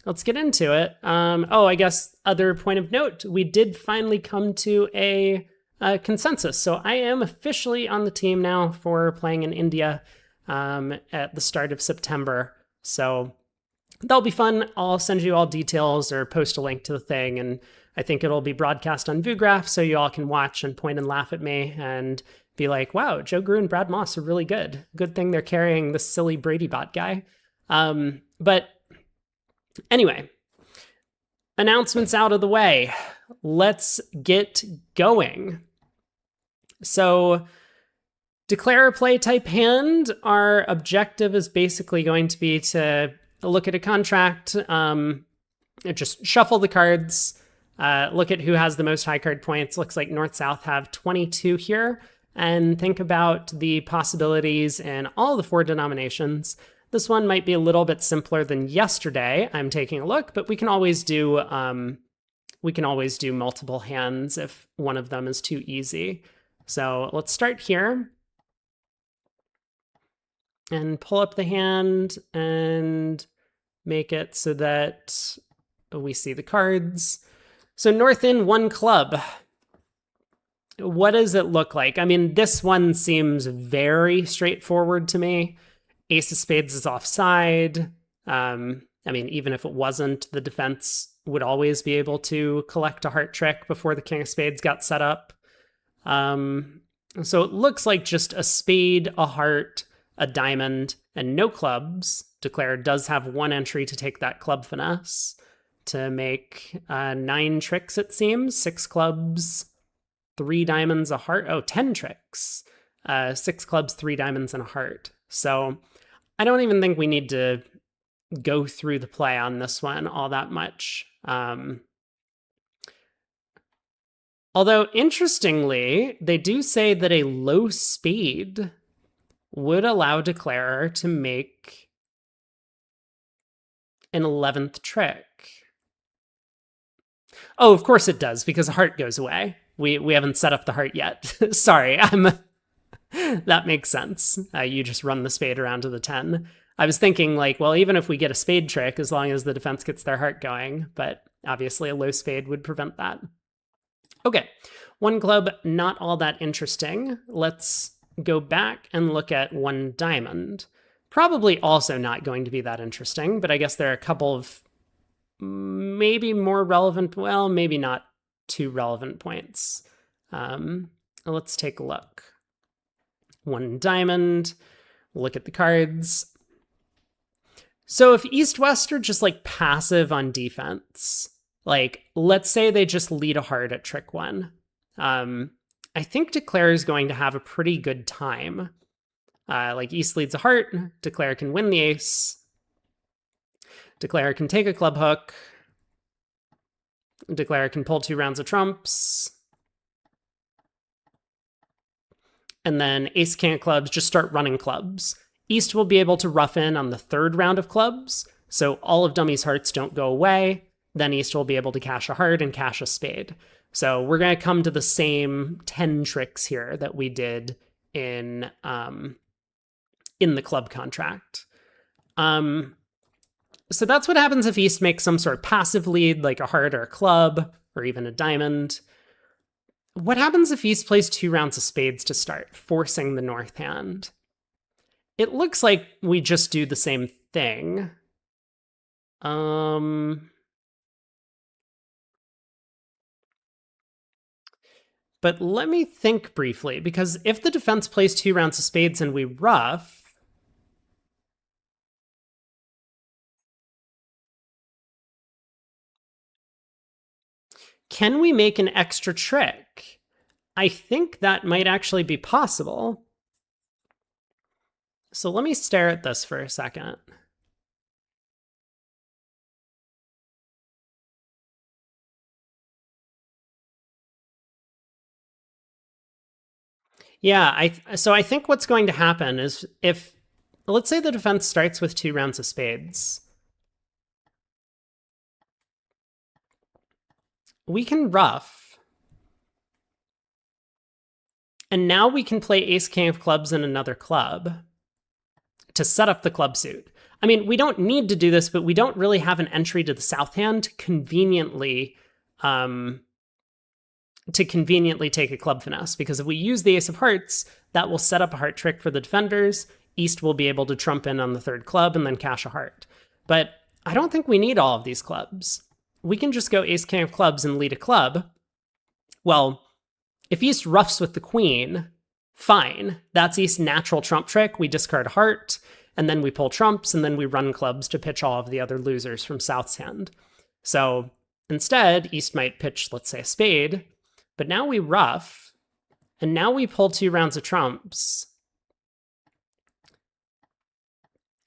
let's get into it. Oh, I guess other point of note, we did finally come to a consensus. So I am officially on the team now for playing in India at the start of September. So that'll be fun. I'll send you all details or post a link to the thing, and I think it'll be broadcast on VooGraph so you all can watch and point and laugh at me and be like, wow, Joe Grew and Brad Moss are really good. Good thing they're carrying this silly Brady bot guy. But anyway, announcements out of the way. Let's get going. So declare a play type hand. Our objective is basically going to be to look at a contract, just shuffle the cards, look at who has the most high card points. Looks like North-South have 22 here, and think about the possibilities in all the 4 denominations. This one might be a little bit simpler than yesterday. I'm taking a look, but we can always do multiple hands if one of them is too easy. So let's start here and pull up the hand and make it so that we see the cards. So North in 1 club. What does it look like? I mean, this one seems very straightforward to me. Ace of Spades is offside. I mean, even if it wasn't, the defense would always be able to collect a heart trick before the King of Spades got set up. So it looks like just a spade, a heart, a diamond, and no clubs. Declare does have 1 entry to take that club finesse to make 9 tricks, it seems. 6 clubs, 3 diamonds, a heart. Oh, 10 tricks. 6 clubs, 3 diamonds, and a heart. So I don't even think we need to go through the play on this one all that much. Although, interestingly, they do say that a low spade would allow Declarer to make an 11th trick. Oh, of course it does, because a heart goes away. We haven't set up the heart yet. Sorry, that makes sense. You just run the spade around to the 10. I was thinking, like, well, even if we get a spade trick, as long as the defense gets their heart going, but obviously a low spade would prevent that. Okay, 1 club, not all that interesting. Let's go back and look at 1 diamond. Probably also not going to be that interesting, but I guess there are a couple of maybe more relevant, well, maybe not too relevant points. Let's take a look. 1 diamond, look at the cards. So if East-West are just like passive on defense, like let's say they just lead a heart at trick 1, I think Declare is going to have a pretty good time. Like East leads a heart, Declare can win the ace. Declare can take a club hook. Declare can pull 2 rounds of trumps. And then ace king of clubs, just start running clubs. East will be able to rough in on the 3rd round of clubs, so all of Dummy's hearts don't go away. Then East will be able to cash a heart and cash a spade. So we're going to come to the same 10 tricks here that we did in the club contract. So that's what happens if East makes some sort of passive lead, like a heart or a club, or even a diamond. What happens if East plays 2 rounds of spades to start, forcing the North hand? It looks like we just do the same thing. But let me think briefly, because if the defense plays 2 rounds of spades and we ruff, can we make an extra trick? I think that might actually be possible. So let me stare at this for a second. Yeah, so I think what's going to happen is if, let's say the defense starts with 2 rounds of spades. We can ruff. And now we can play ace king of clubs in another club to set up the club suit. I mean, we don't need to do this, but we don't really have an entry to the south hand to conveniently take a club finesse, because if we use the ace of hearts, that will set up a heart trick for the defenders. East will be able to trump in on the third club and then cash a heart. But I don't think we need all of these clubs. We can just go ace king of clubs and lead a club. Well, if East roughs with the queen, fine. That's East's natural trump trick. We discard a heart, and then we pull trumps, and then we run clubs to pitch all of the other losers from South's hand. So instead, East might pitch, let's say, a spade, but now we rough, and now we pull 2 rounds of trumps.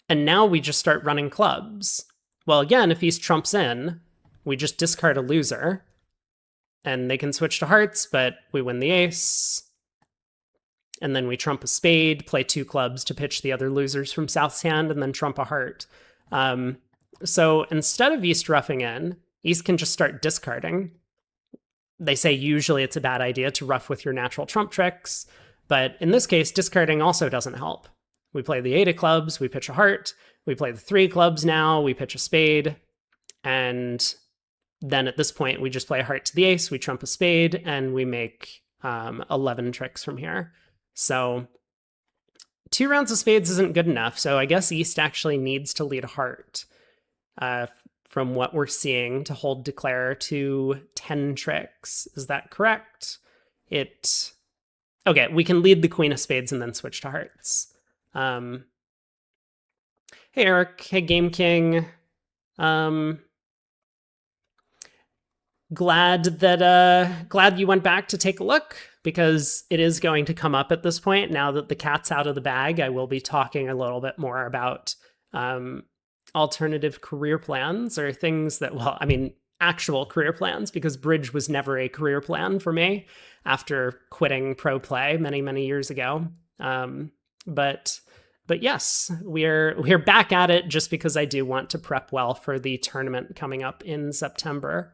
And now we just start running clubs. Well, again, if East trumps in, we just discard a loser, and they can switch to hearts, but we win the ace. And then we trump a spade, play 2 clubs to pitch the other losers from South's hand, and then trump a heart. So instead of East roughing in, East can just start discarding. They say usually it's a bad idea to rough with your natural trump tricks, but in this case, discarding also doesn't help. We play the 8 of clubs, we pitch a heart, we play the 3 clubs now, we pitch a spade, and then at this point, we just play a heart to the ace, we trump a spade, and we make 11 tricks from here. So 2 rounds of spades isn't good enough, so I guess East actually needs to lead a heart from what we're seeing to hold Declare to 10 tricks. Is that correct? Okay, we can lead the queen of spades and then switch to hearts. Hey, Eric. Hey, Game King. Glad you went back to take a look, because it is going to come up at this point. Now that the cat's out of the bag, I will be talking a little bit more about alternative career plans, or things that, well, I mean, actual career plans, because bridge was never a career plan for me after quitting pro play many, many years ago. But yes, we're back at it, just because I do want to prep well for the tournament coming up in September.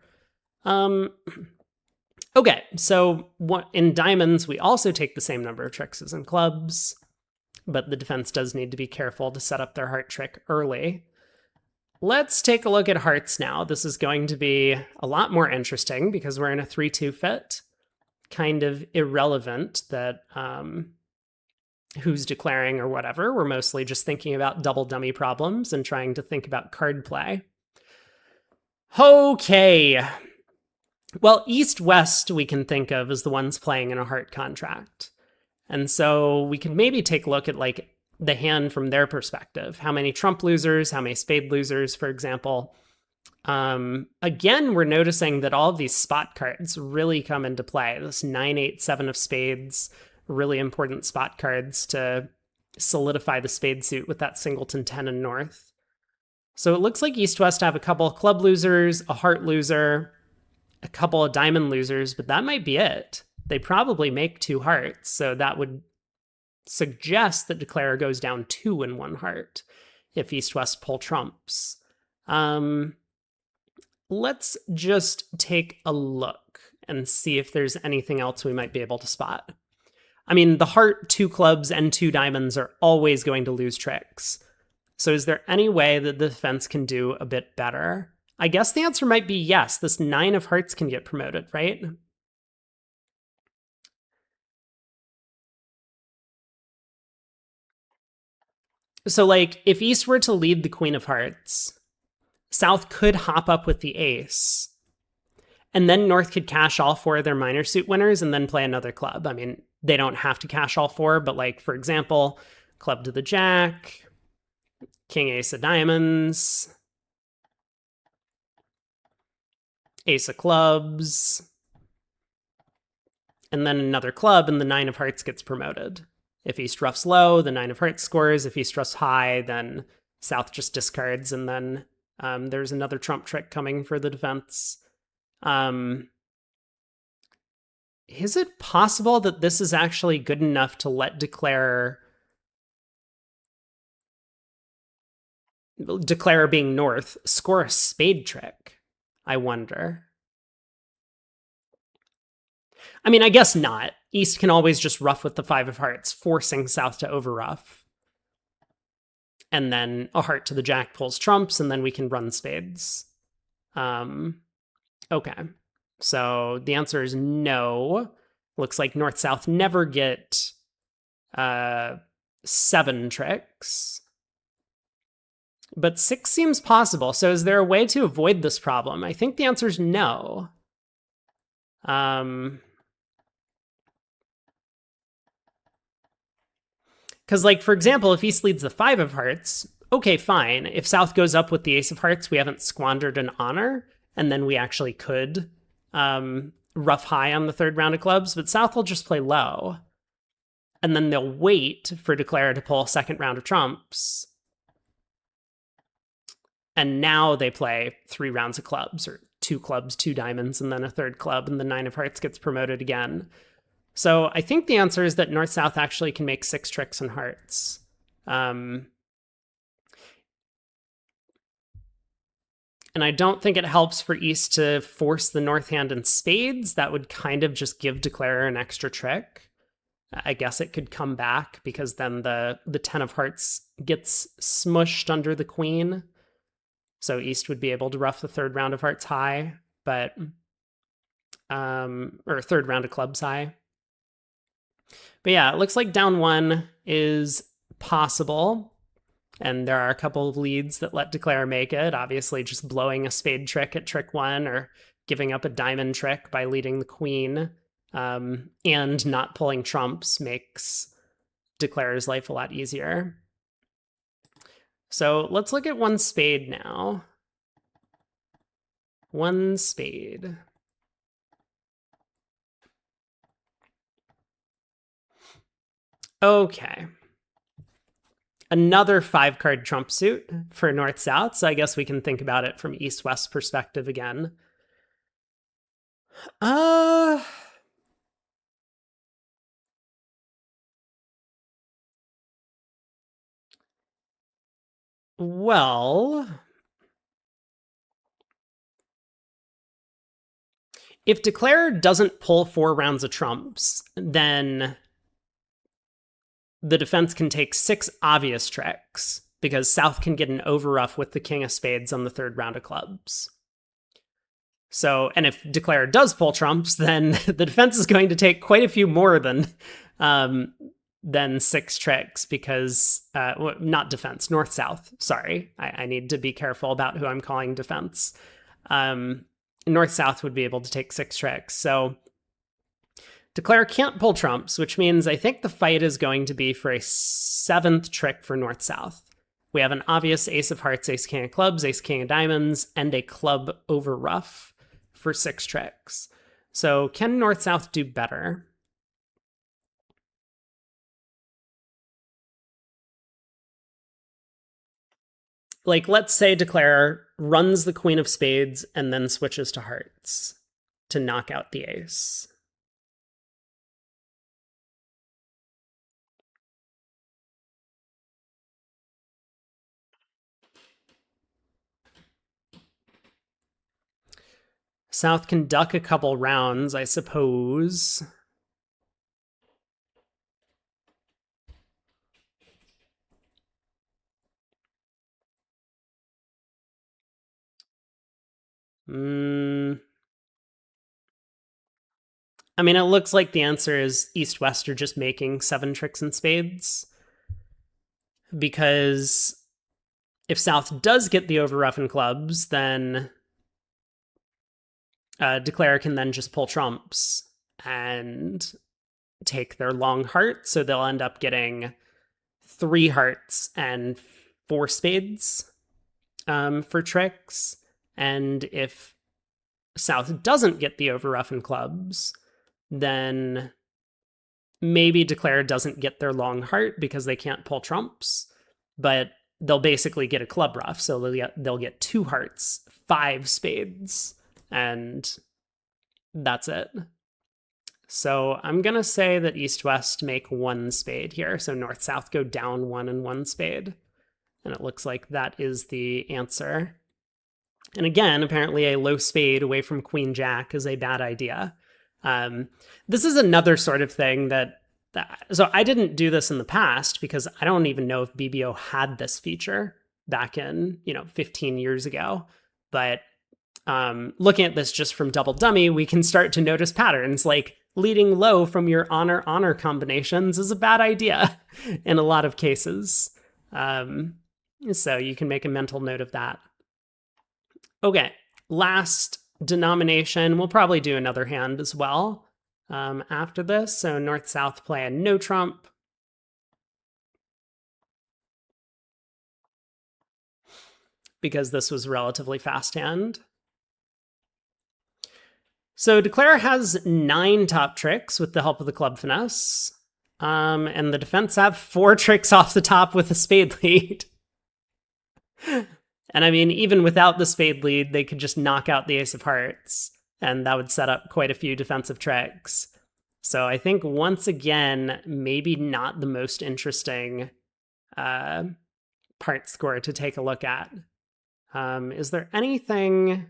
Okay, so in diamonds, we also take the same number of tricks as in clubs, but the defense does need to be careful to set up their heart trick early. Let's take a look at hearts now. This is going to be a lot more interesting, because we're in a 3-2 fit. Kind of irrelevant that who's declaring or whatever. We're mostly just thinking about double dummy problems and trying to think about card play. Okay. Well, East-West we can think of as the ones playing in a heart contract. And so we can maybe take a look at like the hand from their perspective. How many trump losers, how many spade losers, for example. Again, we're noticing that all of these spot cards really come into play. This 9, 8, 7 of spades, really important spot cards to solidify the spade suit with that singleton 10 and north. So it looks like East-West have a couple of club losers, a heart loser, a couple of diamond losers, but that might be it. They probably make 2 hearts, so that would suggest that Declare goes down 2 and 1 heart if East-West pull trumps. Let's just take a look and see if there's anything else we might be able to spot. I mean, the heart, 2 clubs, and 2 diamonds are always going to lose tricks. So is there any way that the defense can do a bit better? I guess the answer might be yes. This 9 of hearts can get promoted, right? So, like, if East were to lead the queen of hearts, South could hop up with the ace, and then North could cash all 4 of their minor suit winners and then play another club. I mean, they don't have to cash all 4, but like, for example, club to the jack, king, ace of diamonds, ace of clubs, and then another club, and the 9 of hearts gets promoted. If East roughs low, the 9 of hearts scores. If East roughs high, then South just discards, and then there's another trump trick coming for the defense. Is it possible that this is actually good enough to let Declare being North score a spade trick? I wonder. I mean, I guess not. East can always just rough with the 5 of hearts, forcing South to overrough. and then a heart to the jack pulls trumps, and then we can run spades. Okay, so the answer is no. Looks like north-south never get 7 tricks. But 6 seems possible, so is there a way to avoid this problem? I think the answer is no. Because, like, for example, if East leads the 5 of hearts, okay, fine. If South goes up with the Ace of Hearts, we haven't squandered an honor, and then we actually could rough high on the 3rd round of clubs, but South will just play low. And then they'll wait for Declare to pull 2nd round of trumps. And now they play 3 rounds of clubs, or 2 clubs, 2 diamonds, and then a 3rd club, and the 9 of hearts gets promoted again. So I think the answer is that north-south actually can make 6 tricks and hearts. And I don't think it helps for East to force the north hand in spades. That would kind of just give Declarer an extra trick. I guess it could come back because then the 10 of hearts gets smushed under the queen. So East would be able to rough the 3rd round of hearts high, but or 3rd round of clubs high. But yeah, it looks like down 1 is possible. And there are a couple of leads that let Declare make it. Obviously, just blowing a spade trick at trick 1 or giving up a diamond trick by leading the queen and not pulling trumps makes Declarer's life a lot easier. So let's look at 1 spade now. 1 spade. Okay. Another 5-card trump suit for north-south, so I guess we can think about it from east-west perspective again. Well, if Declare doesn't pull 4 rounds of trumps, then the defense can take 6 obvious tricks, because South can get an overruff with the king of spades on the 3rd round of clubs. So, and if Declare does pull trumps, then the defense is going to take quite a few more than 6 tricks, because, not defense, north-south, sorry. I need to be careful about who I'm calling defense. North-south would be able to take 6 tricks, so Declare can't pull trumps, which means I think the fight is going to be for a 7th trick for north-south. We have an obvious ace of hearts, ace king of clubs, ace king of diamonds, and a club over ruff for 6 tricks. So can north-south do better? Like, let's say Declare runs the queen of spades and then switches to hearts to knock out the ace. South can duck a couple rounds, I suppose. I mean, it looks like the answer is east-west are just making 7 tricks and spades. Because if South does get the overruff in clubs, then Declare can then just pull trumps and take their long heart, so they'll end up getting 3 hearts and 4 spades for tricks. And if South doesn't get the overruff in clubs, then maybe Declare doesn't get their long heart because they can't pull trumps, but they'll basically get a club ruff, so they'll get 2 hearts, 5 spades, and that's it. So I'm going to say that east-west make 1 spade here, so north-south go down 1 and 1 spade, and it looks like that is the answer. And again, apparently a low spade away from queen-jack is a bad idea. This is another sort of thing that So I didn't do this in the past because I don't even know if BBO had this feature back in, 15 years ago. But looking at this just from Double Dummy, we can start to notice patterns like leading low from your honor combinations is a bad idea in a lot of cases. So you can make a mental note of that. Okay, last denomination. We'll probably do another hand as well after this. So North-South play a no trump. Because this was relatively fast hand. So Declare has 9 top tricks with the help of the club finesse. And the defense have 4 tricks off the top with a spade lead. And I mean, even without the spade lead, they could just knock out the ace of hearts, and that would set up quite a few defensive tricks. So I think, once again, maybe not the most interesting part score to take a look at. Is there anything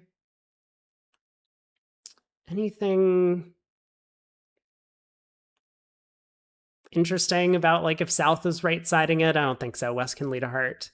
interesting about, like, if South is right-siding it? I don't think so. West can lead a heart.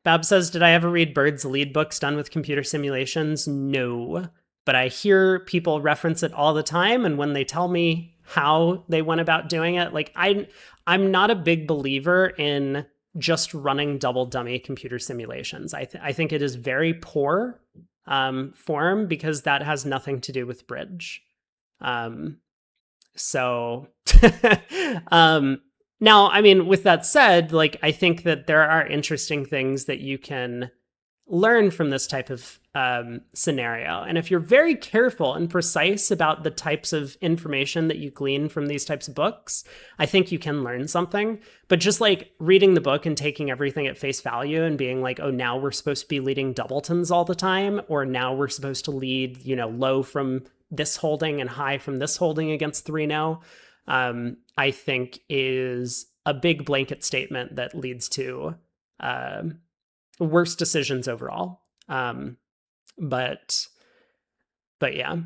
Bab says, did I ever read Bird's lead books done with computer simulations? No, but I hear people reference it all the time, and when they tell me how they went about doing it, like, I'm not a big believer in just running double dummy computer simulations. I think it is very poor form because that has nothing to do with bridge. So now, I mean, with that said, like, I think that there are interesting things that you can learn from this type of scenario. And if you're very careful and precise about the types of information that you glean from these types of books, I think you can learn something. But just like reading the book and taking everything at face value and being like, oh, now we're supposed to be leading doubletons all the time, or now we're supposed to lead, low from this holding and high from this holding against 3-0, I think is a big blanket statement that leads to worse decisions overall. But yeah.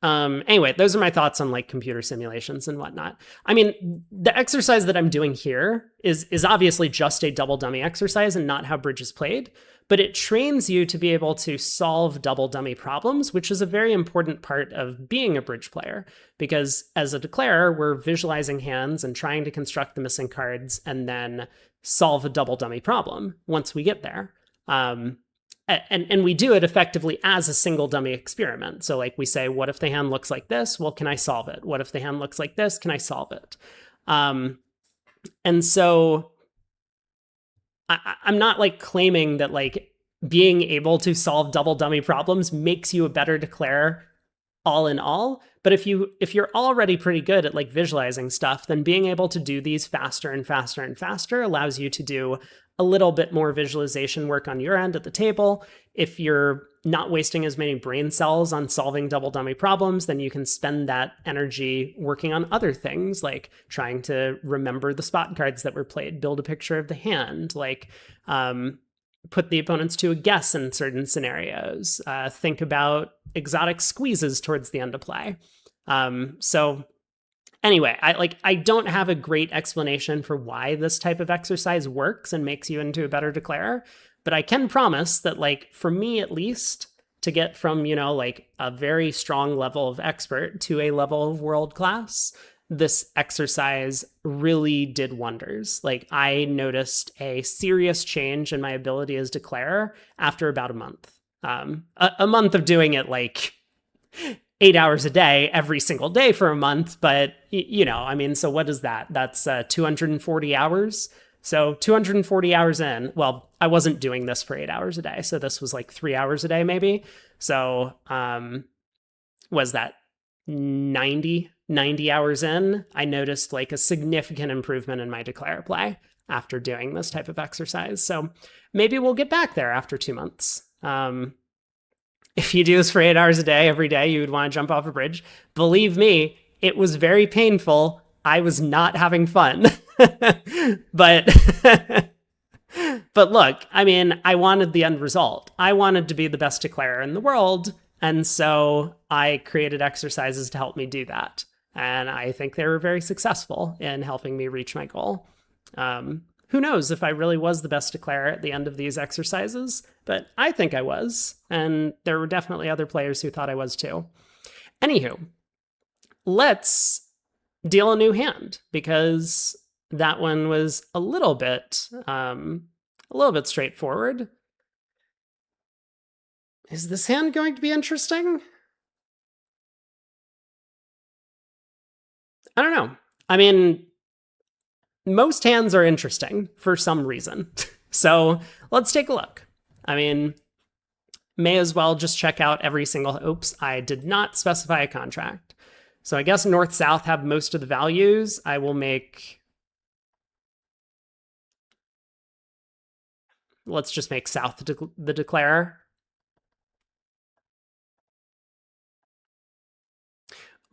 Anyway, those are my thoughts on like computer simulations and whatnot. I mean, the exercise that I'm doing here is obviously just a double dummy exercise and not how bridge is played, but it trains you to be able to solve double dummy problems, which is a very important part of being a bridge player, because as a declarer, we're visualizing hands and trying to construct the missing cards and then solve a double dummy problem once we get there. And we do it effectively as a single dummy experiment. So like we say, what if the hand looks like this? Well, can I solve it? What if the hand looks like this? Can I solve it? And so I'm not like claiming that like being able to solve double dummy problems makes you a better declarer all in all. But if you're already pretty good at like visualizing stuff, then being able to do these faster and faster and faster allows you to do a little bit more visualization work on your end at the table. If you're not wasting as many brain cells on solving double dummy problems, then you can spend that energy working on other things, like trying to remember the spot cards that were played, build a picture of the hand, like put the opponents to a guess in certain scenarios, think about exotic squeezes towards the end of play. So anyway, I don't have a great explanation for why this type of exercise works and makes you into a better declarer, but I can promise that, like, for me at least, to get from, like a very strong level of expert to a level of world class, this exercise really did wonders. Like, I noticed a serious change in my ability as declarer after about a month. A month of doing it like 8 hours a day every single day for a month. But, I mean, so what is that? That's 240 hours. So 240 hours in, well, I wasn't doing this for 8 hours a day. So this was like 3 hours a day, maybe. So was that 90 hours in? I noticed like a significant improvement in my declare play after doing this type of exercise. So maybe we'll get back there after 2 months. If you do this for 8 hours a day, every day, you would want to jump off a bridge. Believe me, it was very painful. I was not having fun. But look, I mean, I wanted the end result. I wanted to be the best declarer in the world. And so I created exercises to help me do that. And I think they were very successful in helping me reach my goal. Who knows if I really was the best declarer at the end of these exercises, but I think I was. And there were definitely other players who thought I was too. Anywho, let's deal a new hand, because that one was a little bit straightforward. Is this hand going to be interesting? I don't know. I mean, most hands are interesting for some reason. So let's take a look. I mean, may as well just check out every single, oops, I did not specify a contract. So I guess north-south have most of the values. I will make, let's just make south the declarer.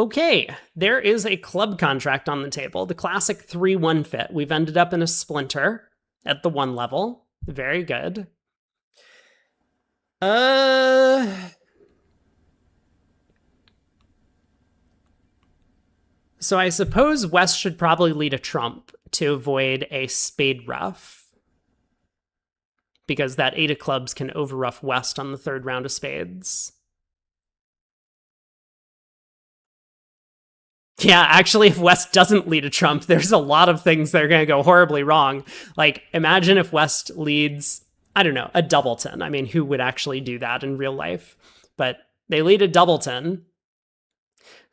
Okay, there is a club contract on the table, the classic 3-1 fit. We've ended up in a splinter at the 1 level. Very good. So I suppose West should probably lead a trump to avoid a spade ruff, because that 8 of clubs can overruff West on the 3rd round of spades. Yeah, actually, if West doesn't lead a trump, there's a lot of things that are going to go horribly wrong. Like, imagine if West leads, I don't know, a doubleton. I mean, who would actually do that in real life? But they lead a doubleton.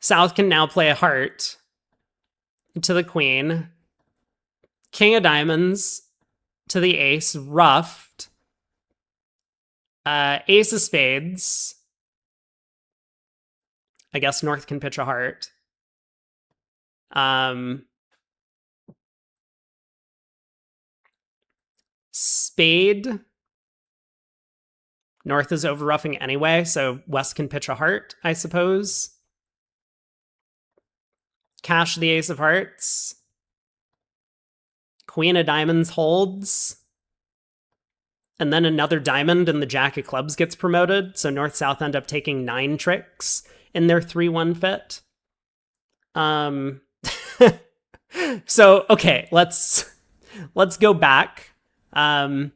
South can now play a heart to the queen. King of diamonds to the ace, ruffed. Ace of spades. I guess North can pitch a heart. Spade. North is overruffing anyway, so West can pitch a heart, I suppose. Cash the ace of hearts. Queen of diamonds holds. And then another diamond and the jack of clubs gets promoted, so North-South end up taking 9 tricks in their 3-1 fit. So, okay, let's go back and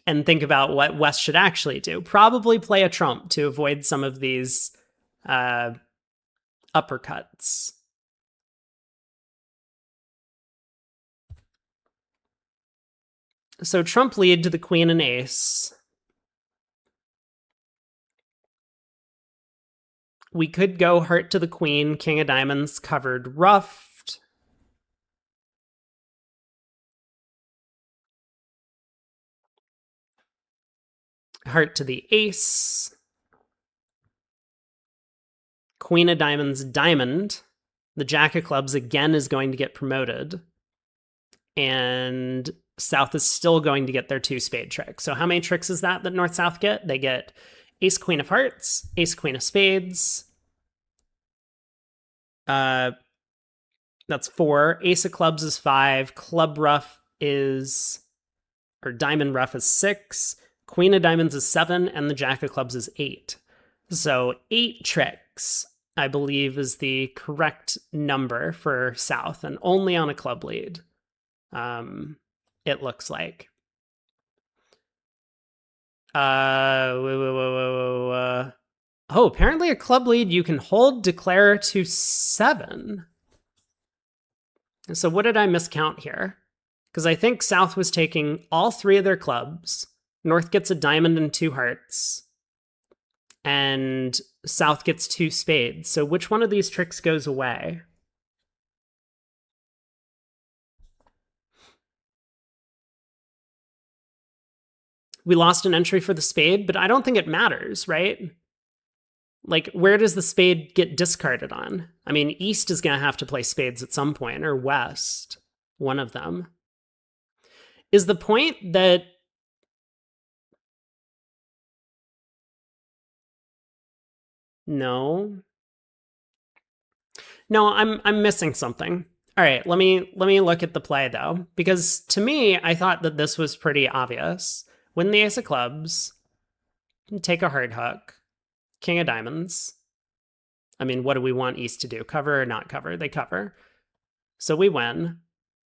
think about what West should actually do. Probably play a trump to avoid some of these uppercuts. So trump lead to the queen and ace. We could go heart to the queen, king of diamonds covered ruffed. Heart to the ace. Queen of diamonds diamond. The jack of clubs again is going to get promoted. And South is still going to get their 2 spade tricks. So how many tricks is that North-South get? They get ace, queen of hearts, ace, queen of spades. That's 4. Ace of clubs is 5. Club ruff is, or diamond ruff is 6. Queen of diamonds is 7, and the jack of clubs is 8. So 8 tricks, I believe, is the correct number for South, and only on a club lead, it looks like. Oh, apparently a club lead you can hold declare to 7. So what did I miscount here? Because I think South was taking all 3 of their clubs. North gets a diamond and 2 hearts. And South gets 2 spades. So which one of these tricks goes away? We lost an entry for the spade, but I don't think it matters, right? Like, where does the spade get discarded on? I mean, East is going to have to play spades at some point, or West, one of them. Is the point that no, I'm missing something. All right, let me look at the play though, because to me, I thought that this was pretty obvious. Win the ace of clubs, take a hard hook, king of diamonds, I mean, what do we want East to do? Cover or not cover? They cover. So we win.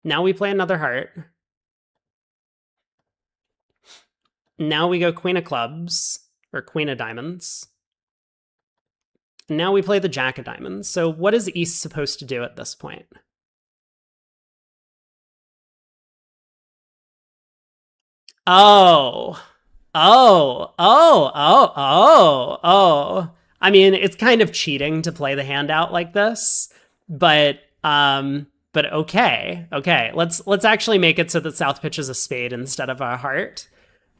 Now we play another heart. Now we go Queen of Clubs, or Queen of Diamonds. Now we play the Jack of Diamonds. So what is East supposed to do at this point? Oh. I mean, it's kind of cheating to play the hand out like this, but okay. Okay. Let's actually make it so that South pitches a spade instead of a heart.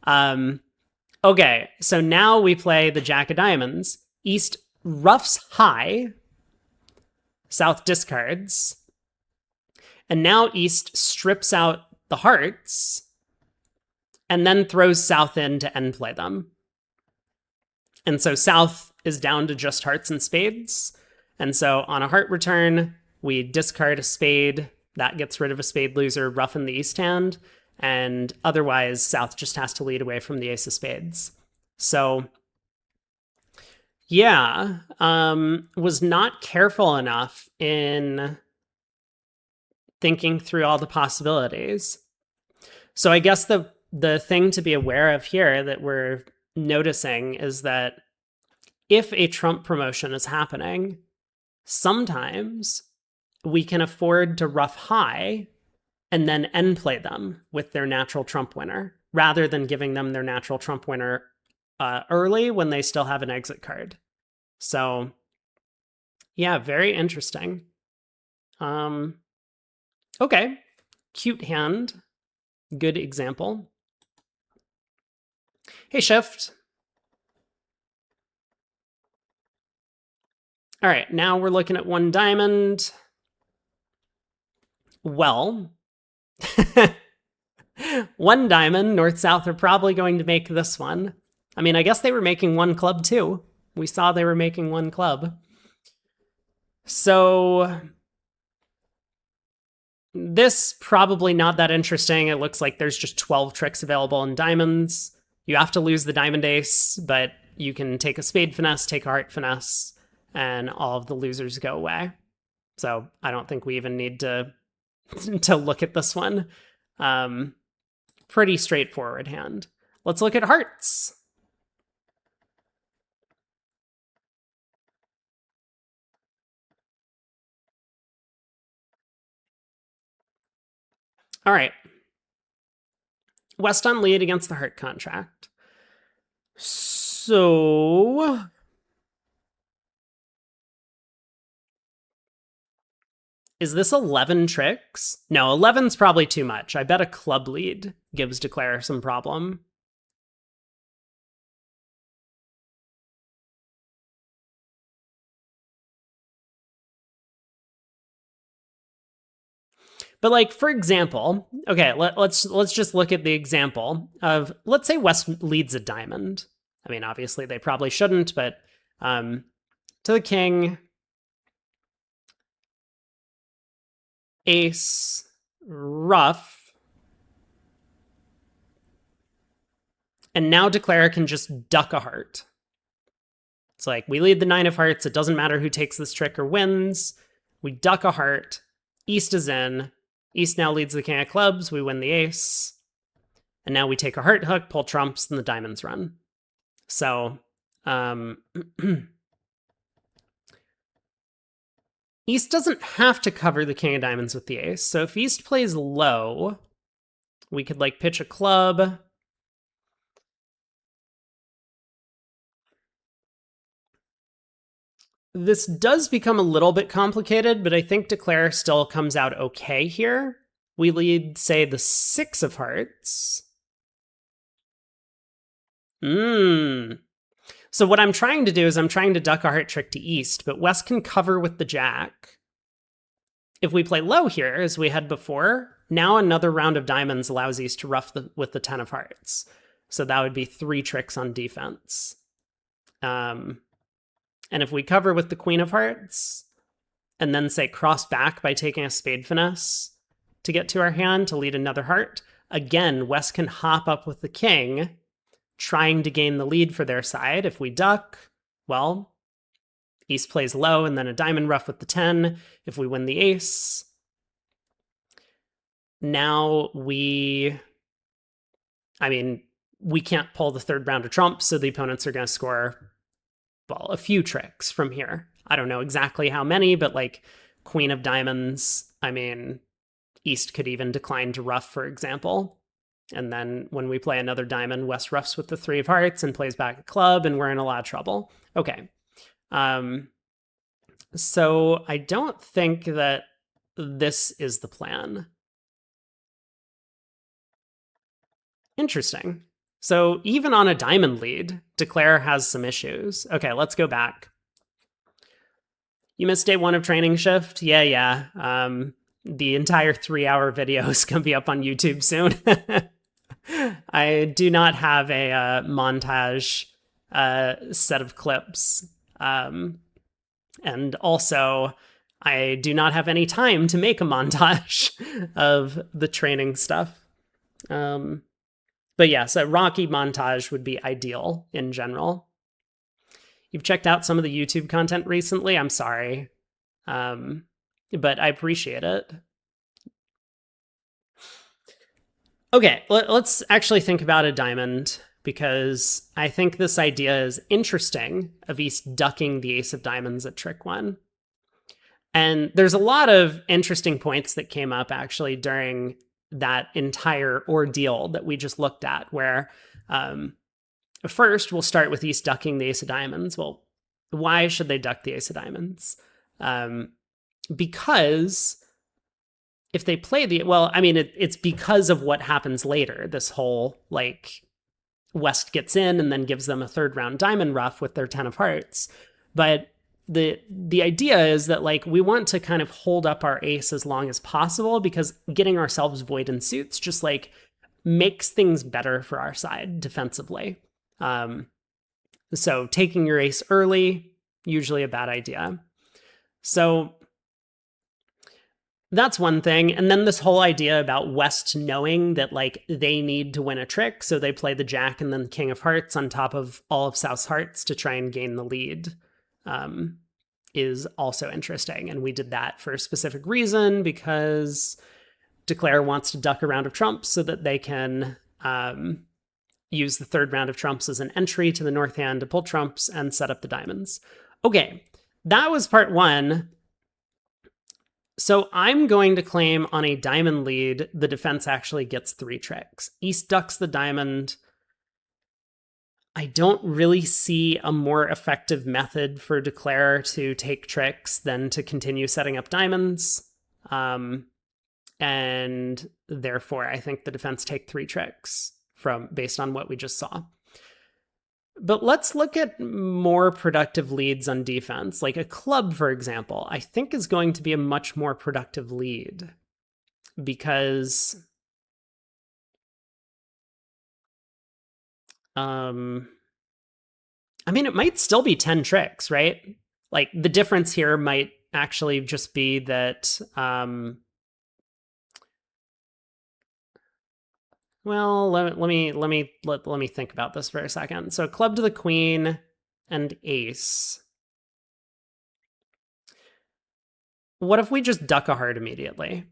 Okay, so now we play the Jack of Diamonds. East roughs high. South discards. And now East strips out the hearts and then throws South in to end play them. And so South is down to just hearts and spades. And so on a heart return, we discard a spade. That gets rid of a spade loser, roughen the East hand. And otherwise, South just has to lead away from the ace of spades. So, yeah, was not careful enough in thinking through all the possibilities. So I guess the thing to be aware of here that we're noticing is that if a trump promotion is happening, sometimes we can afford to rough high and then end play them with their natural trump winner, rather than giving them their natural trump winner early when they still have an exit card. So, yeah, very interesting. Okay, cute hand, good example. Hey, Shift. All right, now we're looking at one diamond. Well, one diamond, north-south are probably going to make this one. I mean, I guess they were making one club too. We saw they were making one club. So this probably not that interesting. It looks like there's just 12 tricks available in diamonds. You have to lose the diamond ace, but you can take a spade finesse, take a heart finesse, and all of the losers go away. So I don't think we even need to look at this one. Pretty straightforward hand. Let's look at hearts. All right. West on lead against the heart contract. So is this 11 tricks? No, 11's probably too much. I bet a club lead gives Declare some problem. But like, for example, okay, let's just look at the example of, let's say West leads a diamond. I mean, obviously they probably shouldn't, but to the king, ace, rough, and now Declare can just duck a heart. It's like, we lead the 9 of hearts, it doesn't matter who takes this trick or wins. We duck a heart, East is in, East now leads the king of clubs, we win the ace, and now we take a heart hook, pull trumps, and the diamonds run. So, East doesn't have to cover the king of diamonds with the ace. So if East plays low, we could like pitch a club. This does become a little bit complicated, but I think Declare still comes out okay here. We lead, say, the 6 of hearts. So what I'm trying to do is I'm trying to duck a heart trick to East, but West can cover with the Jack. If we play low here, as we had before, now another round of diamonds allows East to rough with the 10 of hearts. So that would be 3 tricks on defense. And if we cover with the Queen of Hearts, and then say cross back by taking a spade finesse to get to our hand to lead another heart, again, West can hop up with the king, trying to gain the lead for their side. If we duck, well, East plays low and then a diamond ruff with the 10 if we win the ace. Now we can't pull the third round of trumps, so the opponents are going to score, well, a few tricks from here. I don't know exactly how many, but like queen of diamonds, I mean, East could even decline to ruff, for example. And then when we play another diamond, West ruffs with the 3 of hearts and plays back a club, and we're in a lot of trouble. Okay. So I don't think that this is the plan. Interesting. So even on a diamond lead, Declare has some issues. Okay, let's go back. You missed day 1 of training shift? Yeah. The entire 3-hour video is going to be up on YouTube soon. I do not have a montage set of clips. And also, I do not have any time to make a montage of the training stuff. But yes, a Rocky montage would be ideal in general. You've checked out some of the YouTube content recently? I'm sorry. But I appreciate it. Okay, let's actually think about a diamond, because I think this idea is interesting of East ducking the ace of diamonds at trick 1. And there's a lot of interesting points that came up actually during that entire ordeal that we just looked at, where first we'll start with East ducking the ace of diamonds. Well, why should they duck the ace of diamonds? Because if they play it's because of what happens later. This whole, like, West gets in and then gives them a third round diamond ruff with their 10 of hearts. But the idea is that, like, we want to kind of hold up our ace as long as possible, because getting ourselves void in suits just, like, makes things better for our side defensively. So taking your ace early, usually a bad idea. So that's one thing. And then this whole idea about West knowing that, like, they need to win a trick, so they play the Jack and then the King of Hearts on top of all of South's hearts to try and gain the lead, is also interesting. And we did that for a specific reason, because Declare wants to duck a round of trumps so that they can use the third round of trumps as an entry to the north hand to pull trumps and set up the diamonds. Okay, that was part 1. So I'm going to claim on a diamond lead, the defense actually gets 3 tricks. East ducks the diamond. I don't really see a more effective method for Declare to take tricks than to continue setting up diamonds. And therefore, I think the defense take 3 tricks based on what we just saw. But let's look at more productive leads on defense. Like a club, for example, I think is going to be a much more productive lead, because it might still be 10 tricks, right? Like, the difference here might actually just be that, well, let me think about this for a second. So club to the queen and ace. What if we just duck a heart immediately?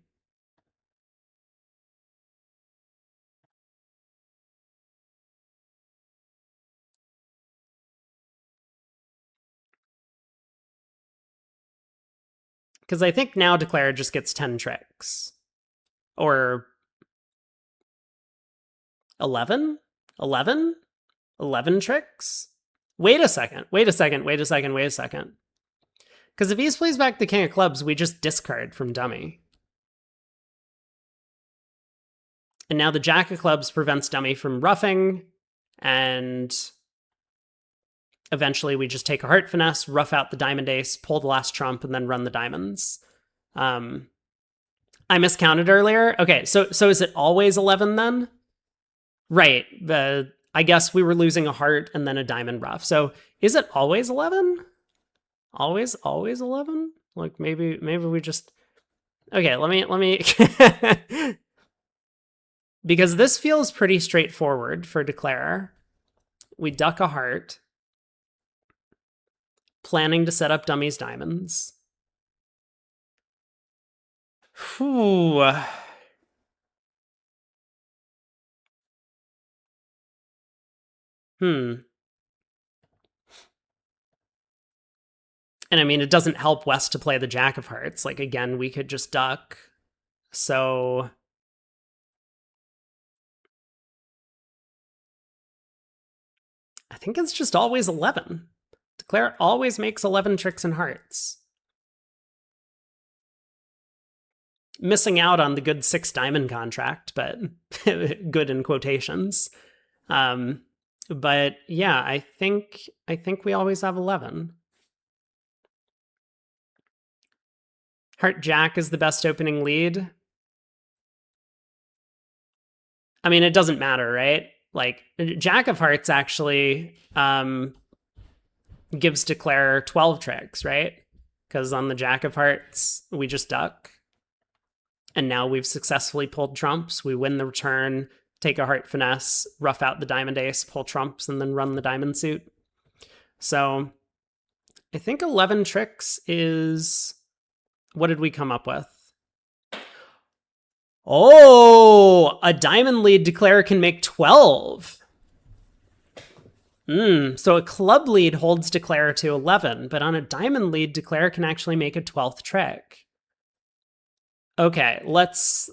Because I think now Declare just gets 10 tricks. Or 11? 11? 11 tricks? Wait a second. Because if East plays back the King of Clubs, we just discard from dummy. And now the Jack of Clubs prevents dummy from ruffing, and eventually we just take a heart finesse, ruff out the diamond ace, pull the last trump, and then run the diamonds. I miscounted earlier. Okay, so is it always 11 then? Right. I guess we were losing a heart and then a diamond ruff. So is it always 11? Always 11? Like, maybe we just... Okay, let me... Because this feels pretty straightforward for Declare. We duck a heart. Planning to set up dummies diamonds. Whew. And I mean, it doesn't help West to play the Jack of Hearts. Like, again, we could just duck. So I think it's just always 11. Declare always makes 11 tricks and hearts. Missing out on the good 6 diamond contract, but good in quotations. But yeah, I think we always have 11. Heart Jack is the best opening lead. I mean, it doesn't matter, right? Like, Jack of Hearts actually gives Declare 12 tricks, right? Because on the Jack of Hearts, we just duck. And now we've successfully pulled trumps. We win the return, take a heart finesse, rough out the diamond ace, pull trumps, and then run the diamond suit. So I think 11 tricks is... What did we come up with? Oh, a diamond lead Declare can make 12. So a club lead holds Declare to 11, but on a diamond lead, Declare can actually make a 12th trick. Okay, let's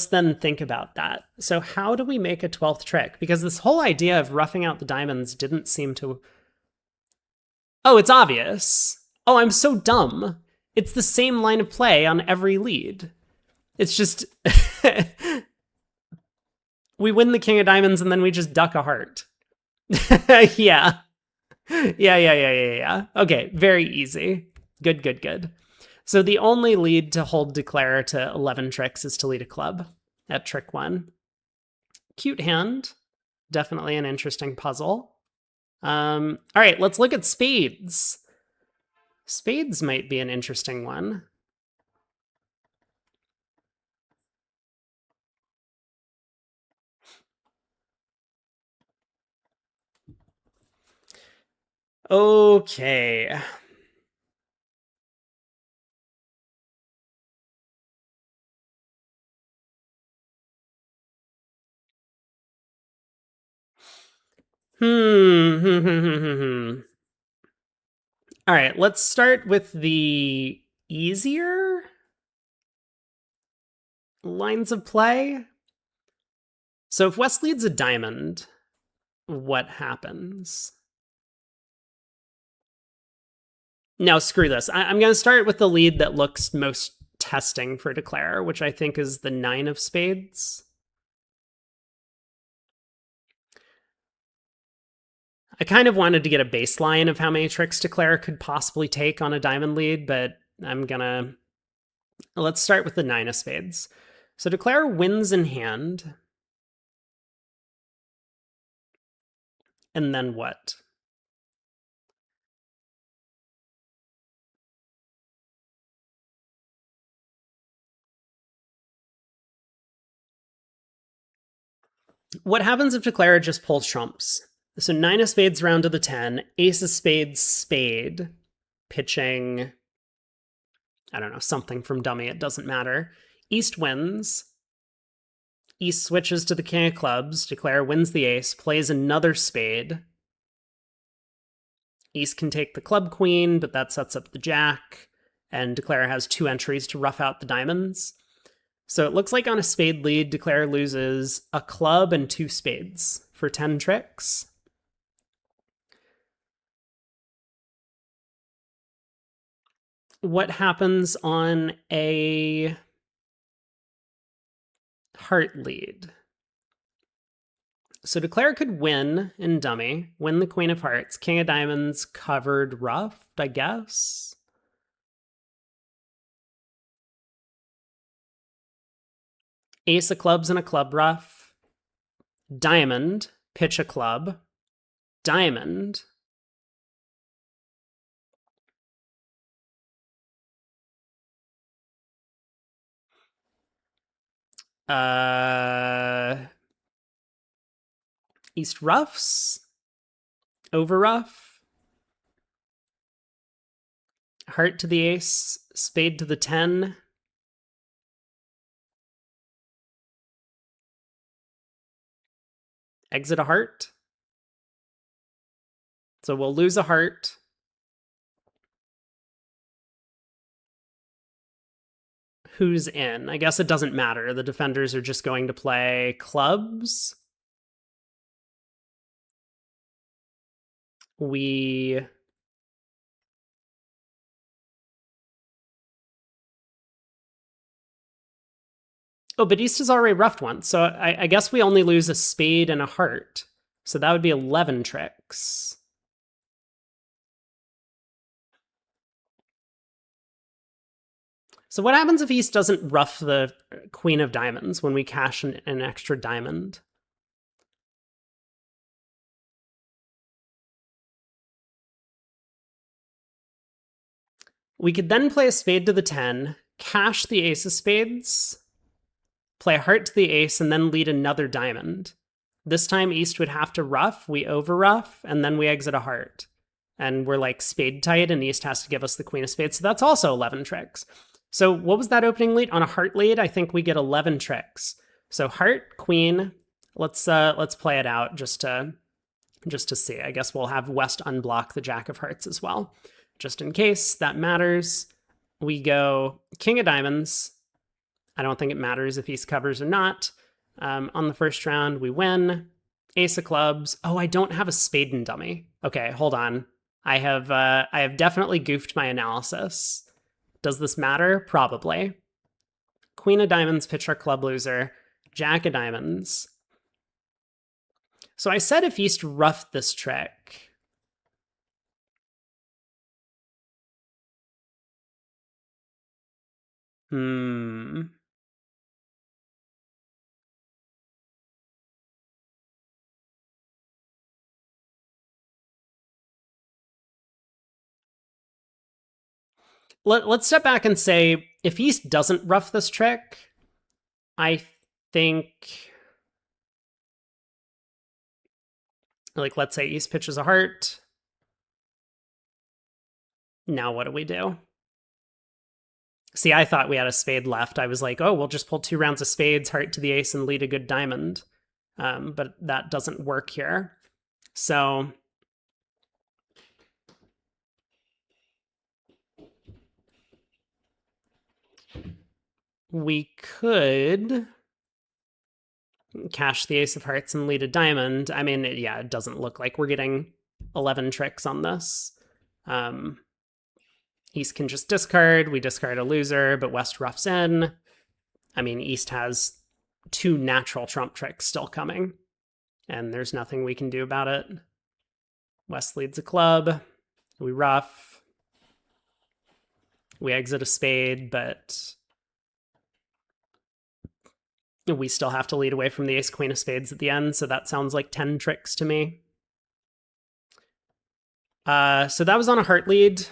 then think about that. So how do we make a 12th trick? Because this whole idea of roughing out the diamonds didn't seem to... Oh, it's obvious. Oh, I'm so dumb. It's the same line of play on every lead. It's just... we win the king of diamonds and then we just duck a heart. Yeah. Yeah. Okay, very easy. Good. So the only lead to hold Declare to 11 tricks is to lead a club at trick 1. Cute hand. Definitely an interesting puzzle. All right, let's look at spades. Spades might be an interesting one. Okay. All right, let's start with the easier lines of play. So if West leads a diamond, what happens? Now, screw this. I'm going to start with the lead that looks most testing for Declare, which I think is the 9 of spades. I kind of wanted to get a baseline of how many tricks Declare could possibly take on a diamond lead, but let's start with the 9 of spades. So Declare wins in hand. And then what? What happens if Declare just pulls trumps? So 9 of spades round to the 10, ace of spades, spade, pitching, I don't know, something from dummy, it doesn't matter. East wins. East switches to the king of clubs. Declare wins the ace, plays another spade. East can take the club queen, but that sets up the jack, and Declare has 2 entries to rough out the diamonds. So it looks like on a spade lead, Declare loses a club and 2 spades for 10 tricks. What happens on a heart lead? So Declare could win in dummy, win the queen of hearts, king of diamonds covered roughed, I guess. Ace of clubs and a club rough. Diamond, pitch a club. Diamond. East roughs. Over rough. Heart to the ace, spade to the 10. Exit a heart. So we'll lose a heart. Who's in? I guess it doesn't matter. The defenders are just going to play clubs. We Oh, but East has already roughed one, so I guess we only lose a spade and a heart. So that would be 11 tricks. So what happens if East doesn't rough the queen of diamonds when we cash an extra diamond? We could then play a spade to the 10, cash the ace of spades, play a heart to the ace, and then lead another diamond. This time East would have to rough, we over rough, and then we exit a heart. And we're like spade tight, and East has to give us the queen of spades. So that's also 11 tricks. So what was that opening lead? On a heart lead, I think we get 11 tricks. So heart, queen. Let's play it out just to see. I guess we'll have West unblock the jack of hearts as well. Just in case that matters, we go king of diamonds. I don't think it matters if East covers or not. On the first round, we win. Ace of clubs. Oh, I don't have a spade and dummy. Okay, hold on. I have definitely goofed my analysis. Does this matter? Probably. Queen of diamonds, pitch our club loser. Jack of diamonds. So I said if East roughed this trick. Let's step back and say if East doesn't rough this trick, I think, like, let's say East pitches a heart. Now what do we do? See, I thought we had a spade left. I was like, oh, we'll just pull 2 rounds of spades, heart to the ace, and lead a good diamond. But that doesn't work here. So we could cash the ace of hearts and lead a diamond. I mean, yeah, it doesn't look like we're getting 11 tricks on this. East can just discard. We discard a loser, but West roughs in. I mean, East has 2 natural trump tricks still coming, and there's nothing we can do about it. West leads a club. We rough. We exit a spade, but we still have to lead away from the ace queen of spades at the end, so that sounds like 10 tricks to me. So that was on a heart lead.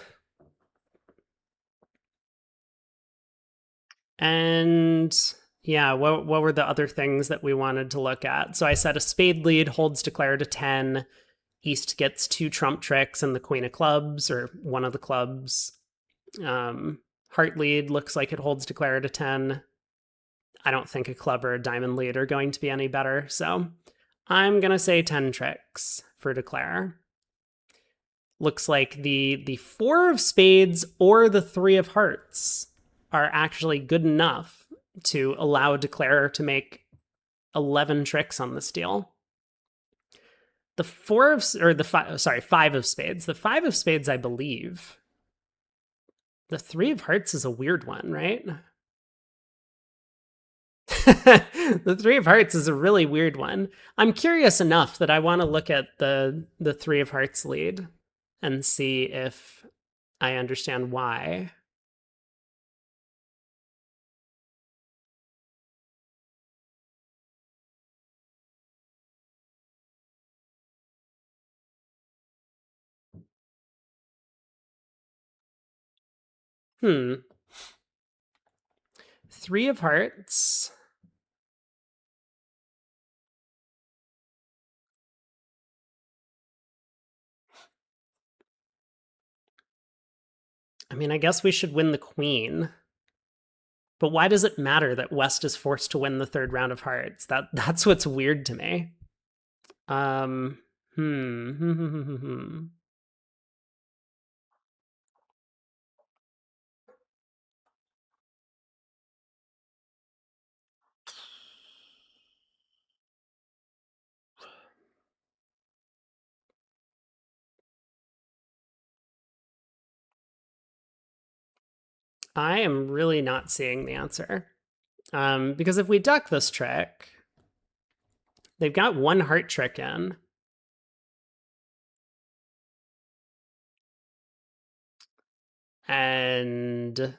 And yeah, what were the other things that we wanted to look at? So I said a spade lead holds declare to 10. East gets 2 trump tricks and the queen of clubs, or one of the clubs. Heart lead looks like it holds declare to 10. I don't think a club or a diamond lead are going to be any better, so I'm going to say 10 tricks for declare. Looks like the 4 of spades or the 3 of hearts are actually good enough to allow declare to make 11 tricks on this deal. The 4 of, or the 5, sorry, 5 of spades. The 5 of spades, I believe. The 3 of hearts is a weird one, right? The 3 of hearts is a really weird one. I'm curious enough that I want to look at the 3 of hearts lead and see if I understand why. Hmm. 3 of hearts. I mean, I guess we should win the queen. But why does it matter that West is forced to win the third round of hearts? That's what's weird to me. Um, hmm. I am really not seeing the answer. Because if we duck this trick, they've got one heart trick in. And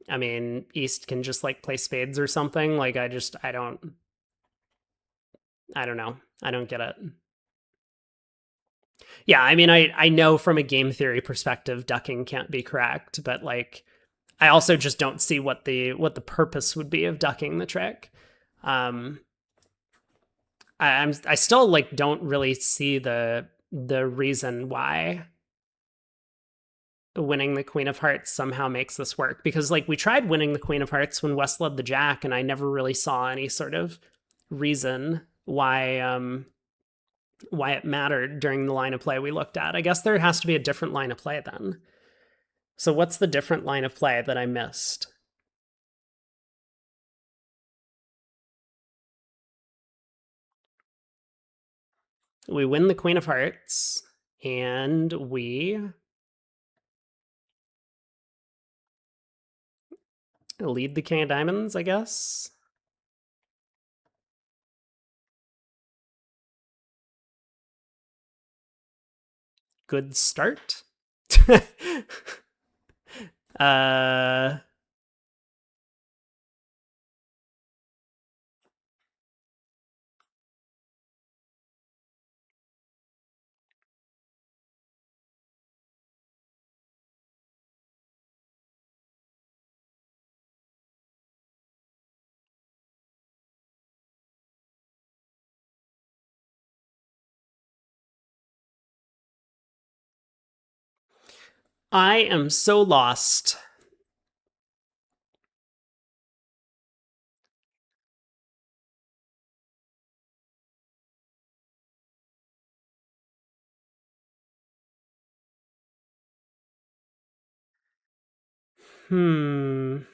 I mean, East can just like play spades or something. Like I don't know. I don't get it. Yeah, I mean, I know from a game theory perspective, ducking can't be correct, but like, I also just don't see what the purpose would be of ducking the trick. Um, I still like don't really see the reason why winning the Queen of Hearts somehow makes this work, because like we tried winning the Queen of Hearts when West led the Jack, and I never really saw any sort of reason why it mattered during the line of play we looked at. I guess there has to be a different line of play then. So what's the different line of play that I missed? We win the Queen of Hearts, and we lead the King of Diamonds, I guess. Good start. uh I am so lost. Hmm.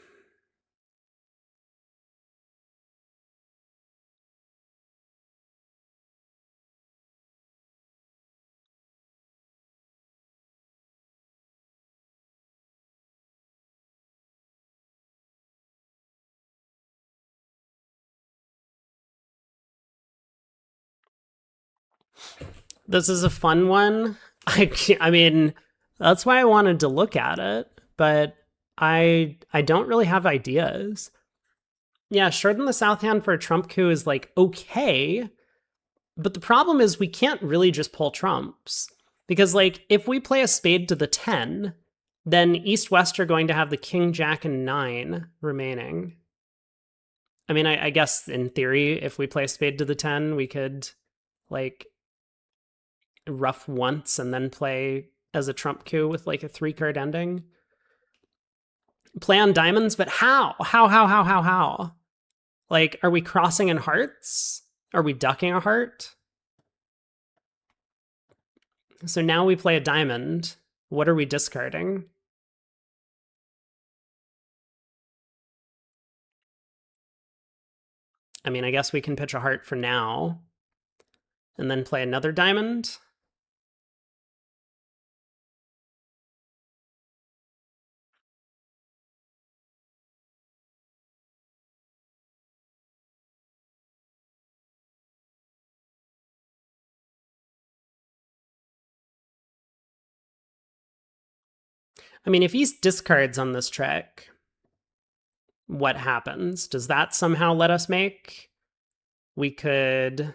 This is a fun one. I mean, that's why I wanted to look at it, but I don't really have ideas. Yeah, Shorten the South Hand for a Trump coup is like okay, but the problem is we can't really just pull trumps, because like if we play a spade to the 10, then East West are going to have the King, Jack, and 9 remaining. I mean, I guess in theory, if we play a spade to the 10, we could like rough once and then play as a trump coup with like a 3-card ending. Play on diamonds, but how? How? Like, are we crossing in hearts? Are we ducking a heart? So now we play a diamond. What are we discarding? I mean, I guess we can pitch a heart for now and then play another diamond. I mean, if he discards on this trick, what happens? Does that somehow let us make? We could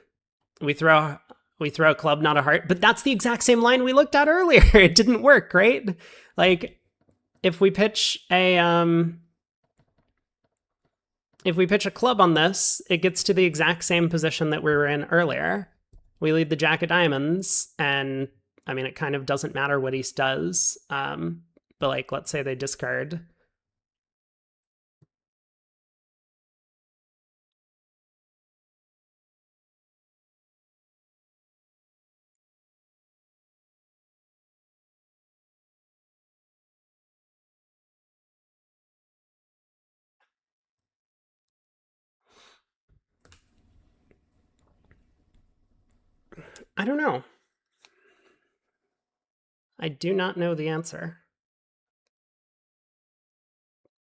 we throw a club, not a heart, but that's the exact same line we looked at earlier. It didn't work, right? Like if we pitch a club on this, it gets to the exact same position that we were in earlier. We lead the Jack of Diamonds, and I mean, it kind of doesn't matter what East does. But like, let's say they discard. I don't know. I do not know the answer.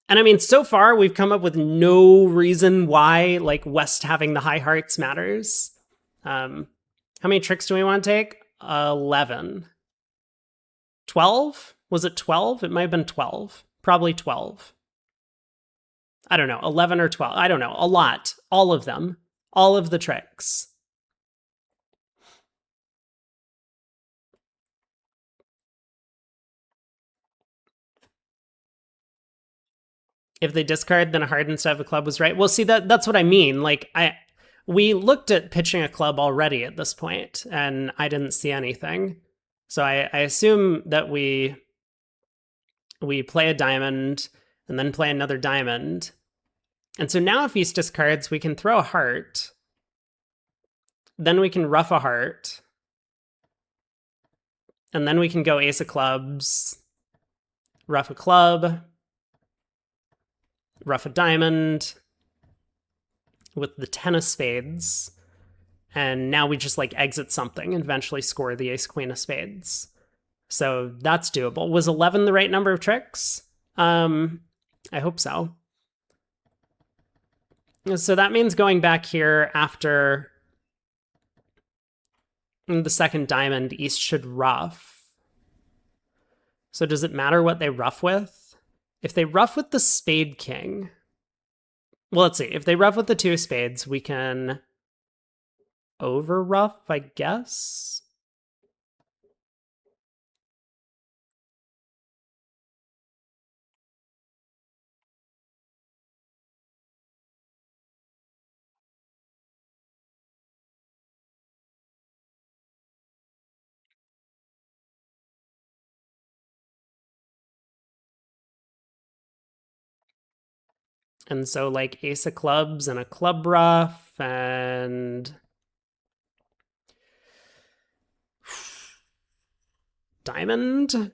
And I mean, so far we've come up with no reason why like West having the high hearts matters. How many tricks do we want to take? 11. 12? Was it 12? It might have been 12. Probably 12. I don't know, 11 or 12. I don't know, a lot. All of them. All of the tricks. If they discard, then a heart instead of a club was right. Well, see, that's what I mean. Like, we looked at pitching a club already at this point, and I didn't see anything. So I assume that we play a diamond and then play another diamond. And so now if East discards, we can throw a heart. Then we can ruff a heart. And then we can go ace of clubs, ruff a club, ruff a diamond with the 10 of spades. And now we just like exit something and eventually score the ace queen of spades. So that's doable. Was 11 the right number of tricks? I hope so. So that means going back here after the second diamond, East should ruff. So does it matter what they ruff with? If they ruff with the spade king, well, let's see. If they ruff with the 2 of spades, we can over ruff, I guess. And so like ace of clubs and a club ruff and diamond.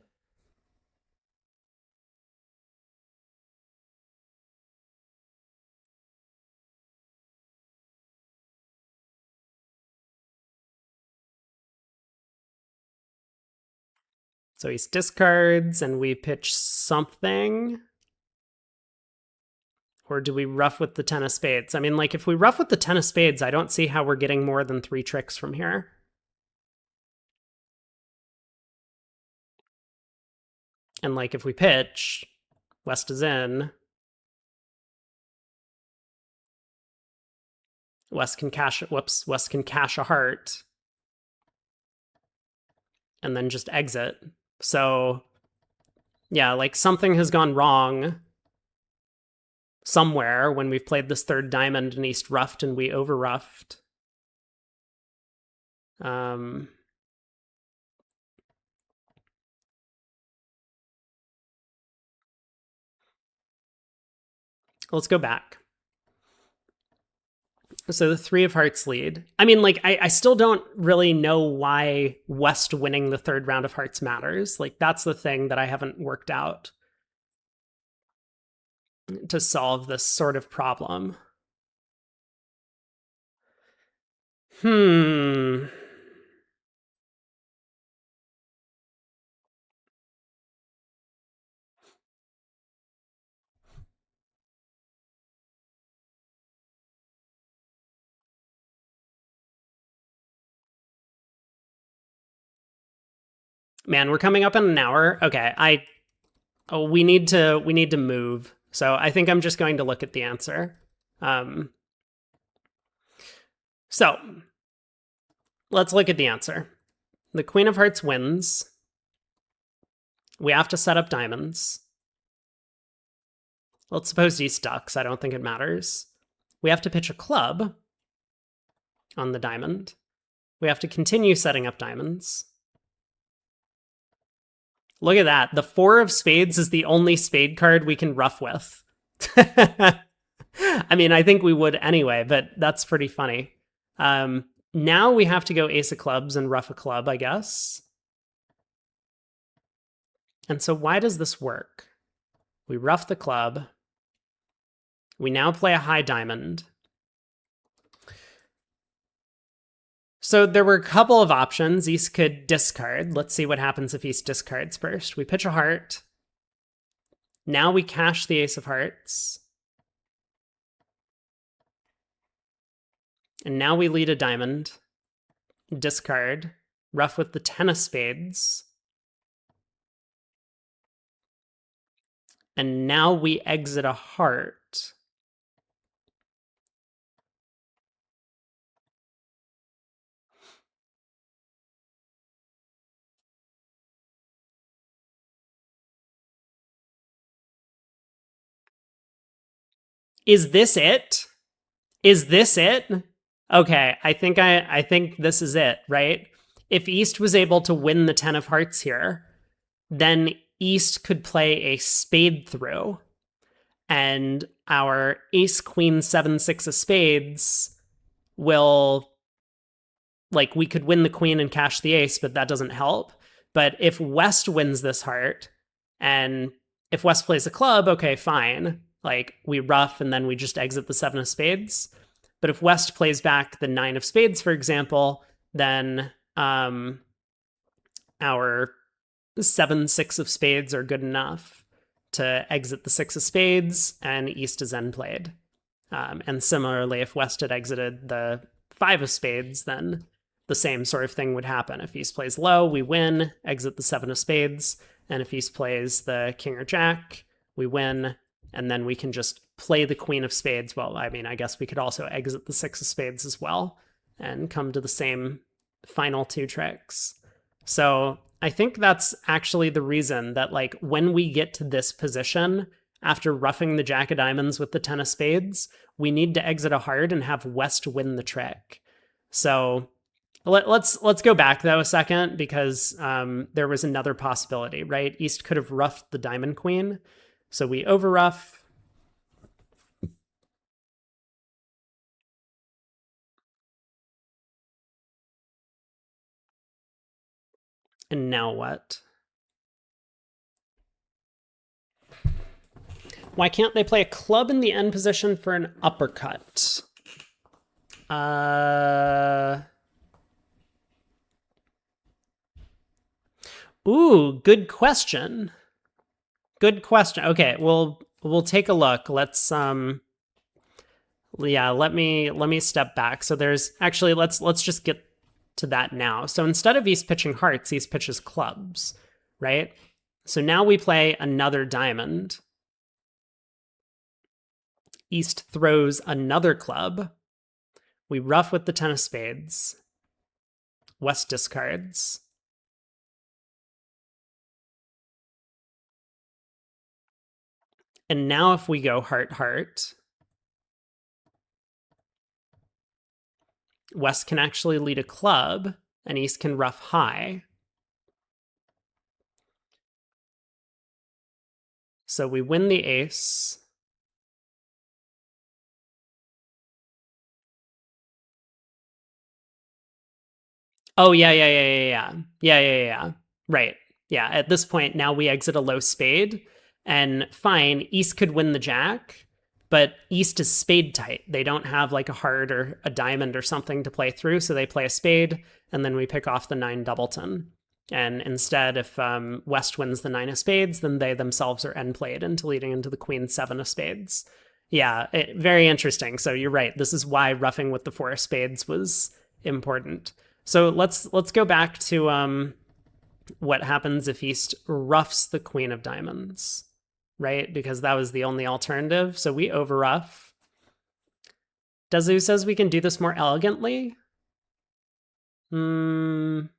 So he discards and we pitch something. Or do we ruff with the 10 of spades? I mean, like, if we ruff with the 10 of spades, I don't see how we're getting more than 3 tricks from here. And, like, if we pitch, West is in. West can cash a heart. And then just exit. So, yeah, like, something has gone wrong somewhere when we've played this third diamond and East ruffed and we over ruffed. Let's go back. So the 3 of hearts lead. I mean, like, I still don't really know why West winning the third round of hearts matters. Like, that's the thing that I haven't worked out to solve this sort of problem. Man, we're coming up in an hour. Okay, we need to move. So I think I'm just going to look at the answer. So let's look at the answer. The Queen of Hearts wins. We have to set up diamonds. Let's suppose East ducks. I don't think it matters. We have to pitch a club on the diamond. We have to continue setting up diamonds. Look at that. The 4 of spades is the only spade card we can ruff with. I mean, I think we would anyway, but that's pretty funny. Now we have to go ace of clubs and ruff a club, I guess. And so why does this work? We ruff the club. We now play a high diamond. So there were a couple of options. East could discard. Let's see what happens if East discards first. We pitch a heart. Now we cash the ace of hearts. And now we lead a diamond. Discard. Ruff with the 10 of spades. And now we exit a heart. Is this it? Is this it? Okay, I think this is it, right? If East was able to win the 10 of hearts here, then East could play a spade through, and our ace, queen, 7, 6 of spades will, like, we could win the queen and cash the ace, but that doesn't help. But if West wins this heart, and if West plays a club, okay, fine. Like, we ruff and then we just exit the 7 of spades. But if West plays back the 9 of spades, for example, then our 7, 6 of spades are good enough to exit the 6 of spades, and East is then played. And similarly, if West had exited the 5 of spades, then the same sort of thing would happen. If East plays low, we win, exit the 7 of spades. And if East plays the king or jack, we win, and then we can just play the queen of spades. Well, I mean, I guess we could also exit the 6 of spades as well and come to the same final 2 tricks. So I think that's actually the reason that, like, when we get to this position, after roughing the jack of diamonds with the 10 of spades, we need to exit a heart and have West win the trick. So let's go back, though, a second, because there was another possibility, right? East could have roughed the diamond queen. So we overruff. And now what? Why can't they play a club in the end position for an uppercut? Ooh, good question. Good question. Okay, we'll take a look. Let's yeah, let me step back. So there's actually, let's just get to that now. So instead of East pitching hearts, East pitches clubs, right? So now we play another diamond. East throws another club. We ruff with the 10 of spades. West discards. And now if we go heart, heart, West can actually lead a club, and East can ruff high. So we win the ace. Oh, yeah. Right. Yeah, at this point, now we exit a low spade, and fine, East could win the jack, but East is spade tight. They don't have like a heart or a diamond or something to play through, so they play a spade, and then we pick off the 9 doubleton. And instead, if West wins the 9 of spades, then they themselves are end played into leading into the queen 7 of spades. Yeah, very interesting. So you're right. This is why roughing with the 4 of spades was important. So let's go back to what happens if East roughs the queen of diamonds, right? Because that was the only alternative. So we overruff. Dazu says we can do this more elegantly. With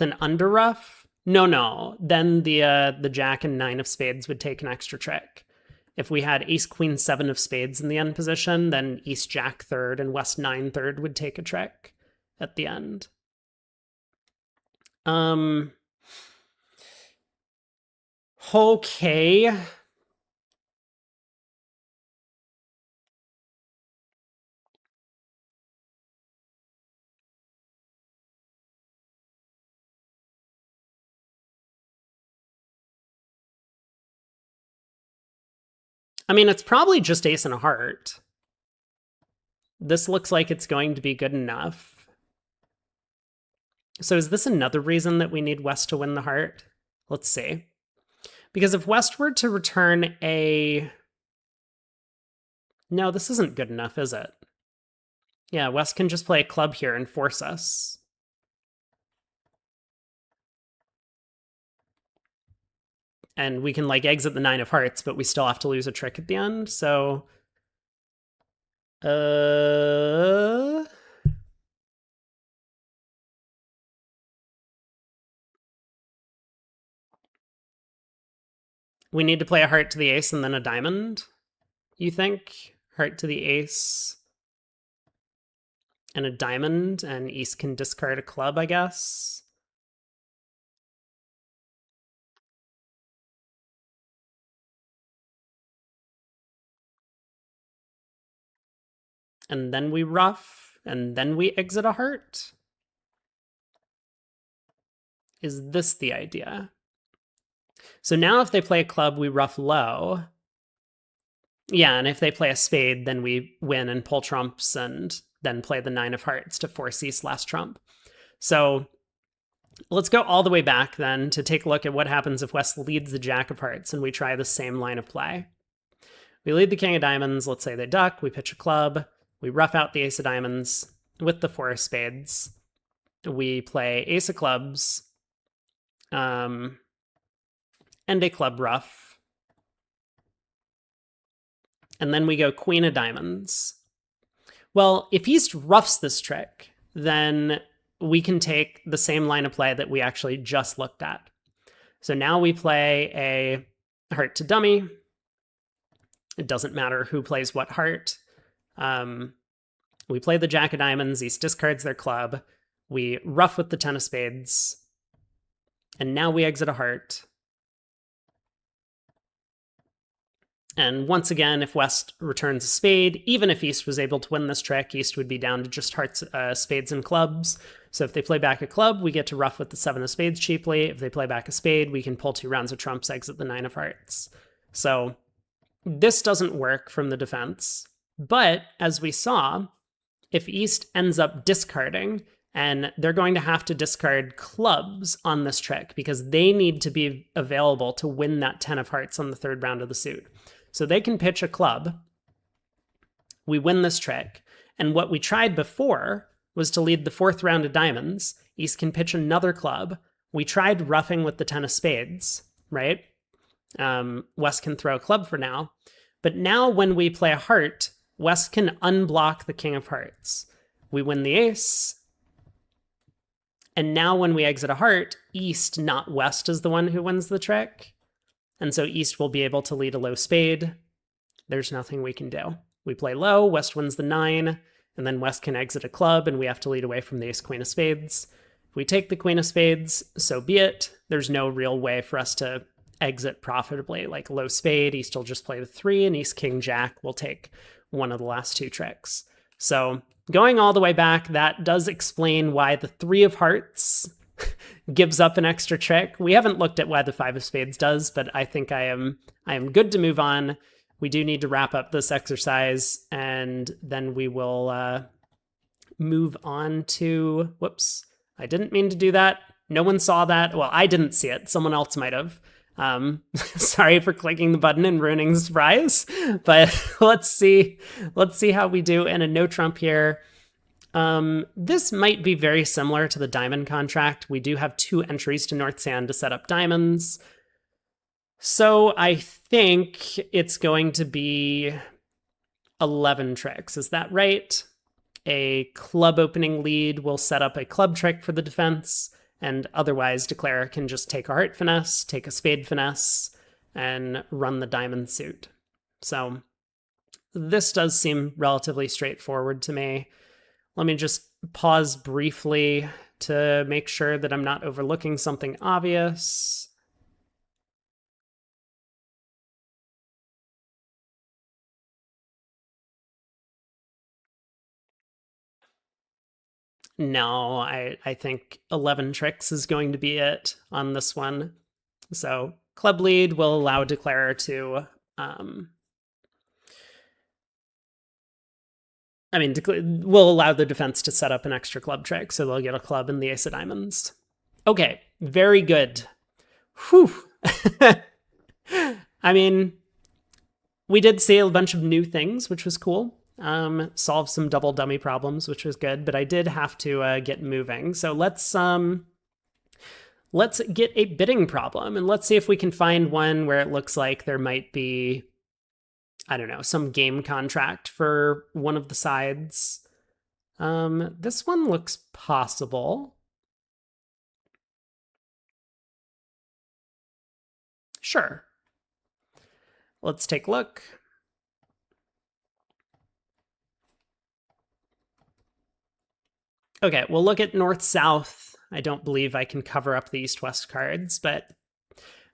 an underruff? No. Then the jack and 9 of spades would take an extra trick. If we had ace, queen, 7 of spades in the end position, then East jack third and West 9 third would take a trick at the end. Okay. I mean, it's probably just ace and a heart. This looks like it's going to be good enough. So is this another reason that we need West to win the heart? Let's see. Because if West were to return a... No, this isn't good enough, is it? Yeah, West can just play a club here and force us. And we can, like, exit the 9 of hearts, but we still have to lose a trick at the end, so... We need to play a heart to the ace and then a diamond, you think? Heart to the ace and a diamond, and East can discard a club, I guess. And then we ruff, and then we exit a heart. Is this the idea? So now if they play a club, we ruff low. Yeah, and if they play a spade, then we win and pull trumps and then play the 9 of hearts to force East last trump. So let's go all the way back then to take a look at what happens if West leads the Jack of hearts and we try the same line of play. We lead the King of diamonds, let's say they duck, we pitch a club, we rough out the Ace of diamonds with the 4 of spades. We play Ace of clubs, and a club ruff. And then we go Queen of diamonds. Well, if East roughs this trick, then we can take the same line of play that we actually just looked at. So now we play a heart to dummy. It doesn't matter who plays what heart. We play the Jack of diamonds. East discards their club. We ruff with the 10 of spades. And now we exit a heart. And once again, if West returns a spade, even if East was able to win this trick, East would be down to just hearts, spades, and clubs. So if they play back a club, we get to ruff with the 7 of spades cheaply. If they play back a spade, we can pull 2 rounds of trumps, exit the 9 of hearts. So this doesn't work from the defense. But as we saw, if East ends up discarding, and they're going to have to discard clubs on this trick because they need to be available to win that 10 of hearts on the 3rd round of the suit. So they can pitch a club. We win this trick. And what we tried before was to lead the 4th round of diamonds. East can pitch another club. We tried roughing with the 10 of spades, right? West can throw a club for now. But now when we play a heart, West can unblock the King of hearts. We win the ace. And now when we exit a heart, East, not West, is the one who wins the trick. And so East will be able to lead a low spade. There's nothing we can do. We play low, West wins the 9, and then West can exit a club, and we have to lead away from the ace queen of spades. If we take the queen of spades, so be it. There's no real way for us to exit profitably. Like low spade, East will just play the 3, and East king jack will take one of the last 2 tricks. So going all the way back, that does explain why the 3 of hearts gives up an extra trick. We haven't looked at why the 5 of spades does, but I think I am good to move on. We do need to wrap up this exercise, and then we will move on to... Whoops, I didn't mean to do that. No one saw that. Well, I didn't see it. Someone else might have. Sorry for clicking the button and ruining the surprise, but let's see how we do in a no trump here. This might be very similar to the diamond contract. We do have 2 entries to North Sand to set up diamonds. So I think it's going to be 11 tricks. Is that right? A club opening lead will set up a club trick for the defense, and otherwise Declare can just take a heart finesse, take a spade finesse, and run the diamond suit. So this does seem relatively straightforward to me. Let me just pause briefly to make sure that I'm not overlooking something obvious. No, I think 11 tricks is going to be it on this one. So club lead will allow declarer to, will allow the defense to set up an extra club trick, so they'll get a club and the ace of diamonds. Okay, very good. Whew. I mean, we did see a bunch of new things, which was cool. Solve some double dummy problems, which was good, but I did have to get moving. So let's get a bidding problem, and let's see if we can find one where it looks like there might be, I don't know, some game contract for one of the sides. This one looks possible. Sure. Let's take a look. Okay, we'll look at north-south. I don't believe I can cover up the east-west cards, but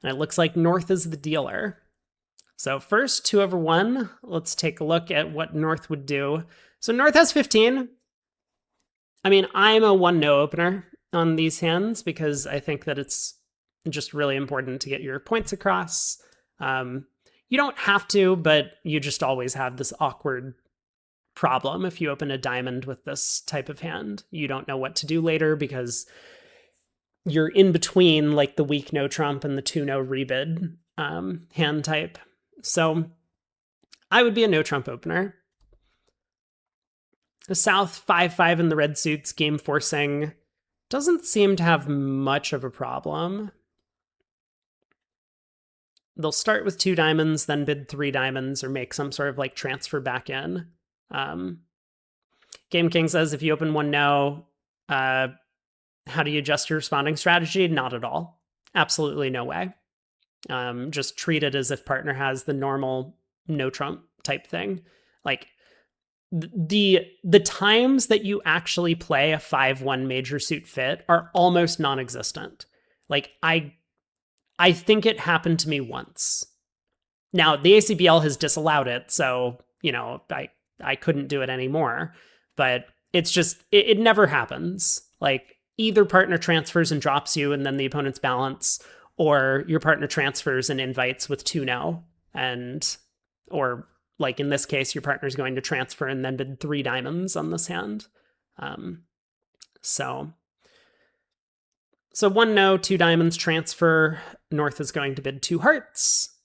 it looks like north is the dealer. So first, 2/1. Let's take a look at what north would do. So north has 15. I mean, I'm a 1-no opener on these hands because I think that it's just really important to get your points across. You don't have to, but you just always have this awkward problem if you open a diamond with this type of hand. You don't know what to do later because you're in between like the weak no trump and the 2-no rebid hand type. So I would be a no trump opener. The south 5-5 in the red suits, game forcing, doesn't seem to have much of a problem. They'll start with 2 diamonds, then bid 3 diamonds, or make some sort of like transfer back in. Game King says, if you open 1-no, how do you adjust your responding strategy? Not at all. Absolutely no way. Just treat it as if partner has the normal no trump type thing. Like the times that you actually play a 5-1 major suit fit are almost non-existent. Like I think it happened to me once. Now the ACBL has disallowed it, so you know I couldn't do it anymore. But it's just it never happens. Like either partner transfers and drops you, and then the opponent's balance, or your partner transfers and invites with 2-no, or like in this case, your partner's going to transfer and then bid 3 diamonds on this hand. So 1-no, 2 diamonds transfer. North is going to bid 2 hearts.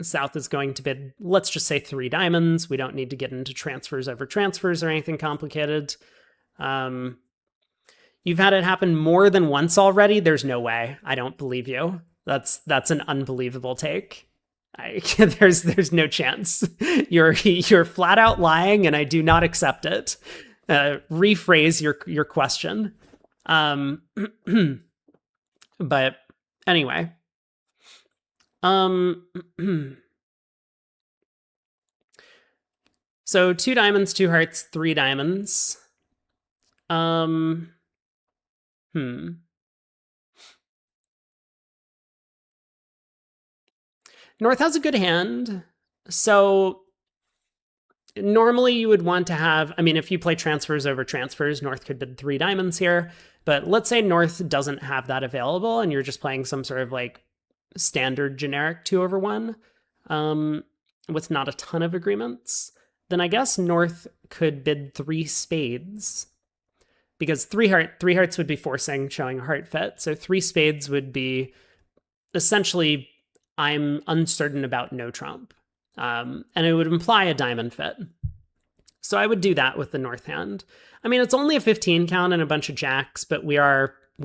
South is going to bid, let's just say 3 diamonds. We don't need to get into transfers over transfers or anything complicated. You've had it happen more than once already. There's no way. I don't believe you. That's an unbelievable take. There's no chance. You're flat out lying, and I do not accept it. Rephrase your question. But anyway. So 2 diamonds, 2 hearts, 3 diamonds. North has a good hand. So normally you would want to have, I mean, if you play transfers over transfers, North could bid 3 diamonds here. But let's say North doesn't have that available and you're just playing some sort of like standard generic 2/1 with not a ton of agreements. Then I guess North could bid 3 spades. Because 3 hearts would be forcing, showing a heart fit. So 3 spades would be essentially, I'm uncertain about no trump. And it would imply a diamond fit. So I would do that with the North hand. I mean, it's only a 15 count and a bunch of jacks, but we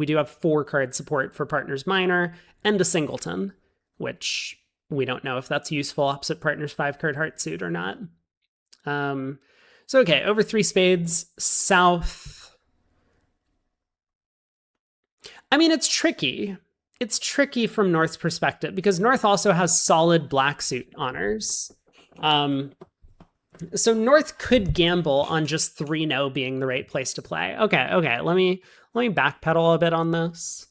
do have 4 card support for partners minor and a singleton, which we don't know if that's useful opposite partners 5 card heart suit or not. So okay, over 3 spades, south. I mean, it's tricky. It's tricky from North's perspective because North also has solid black suit honors. So North could gamble on just 3-no being the right place to play. Okay. Let me Let me backpedal a bit on this.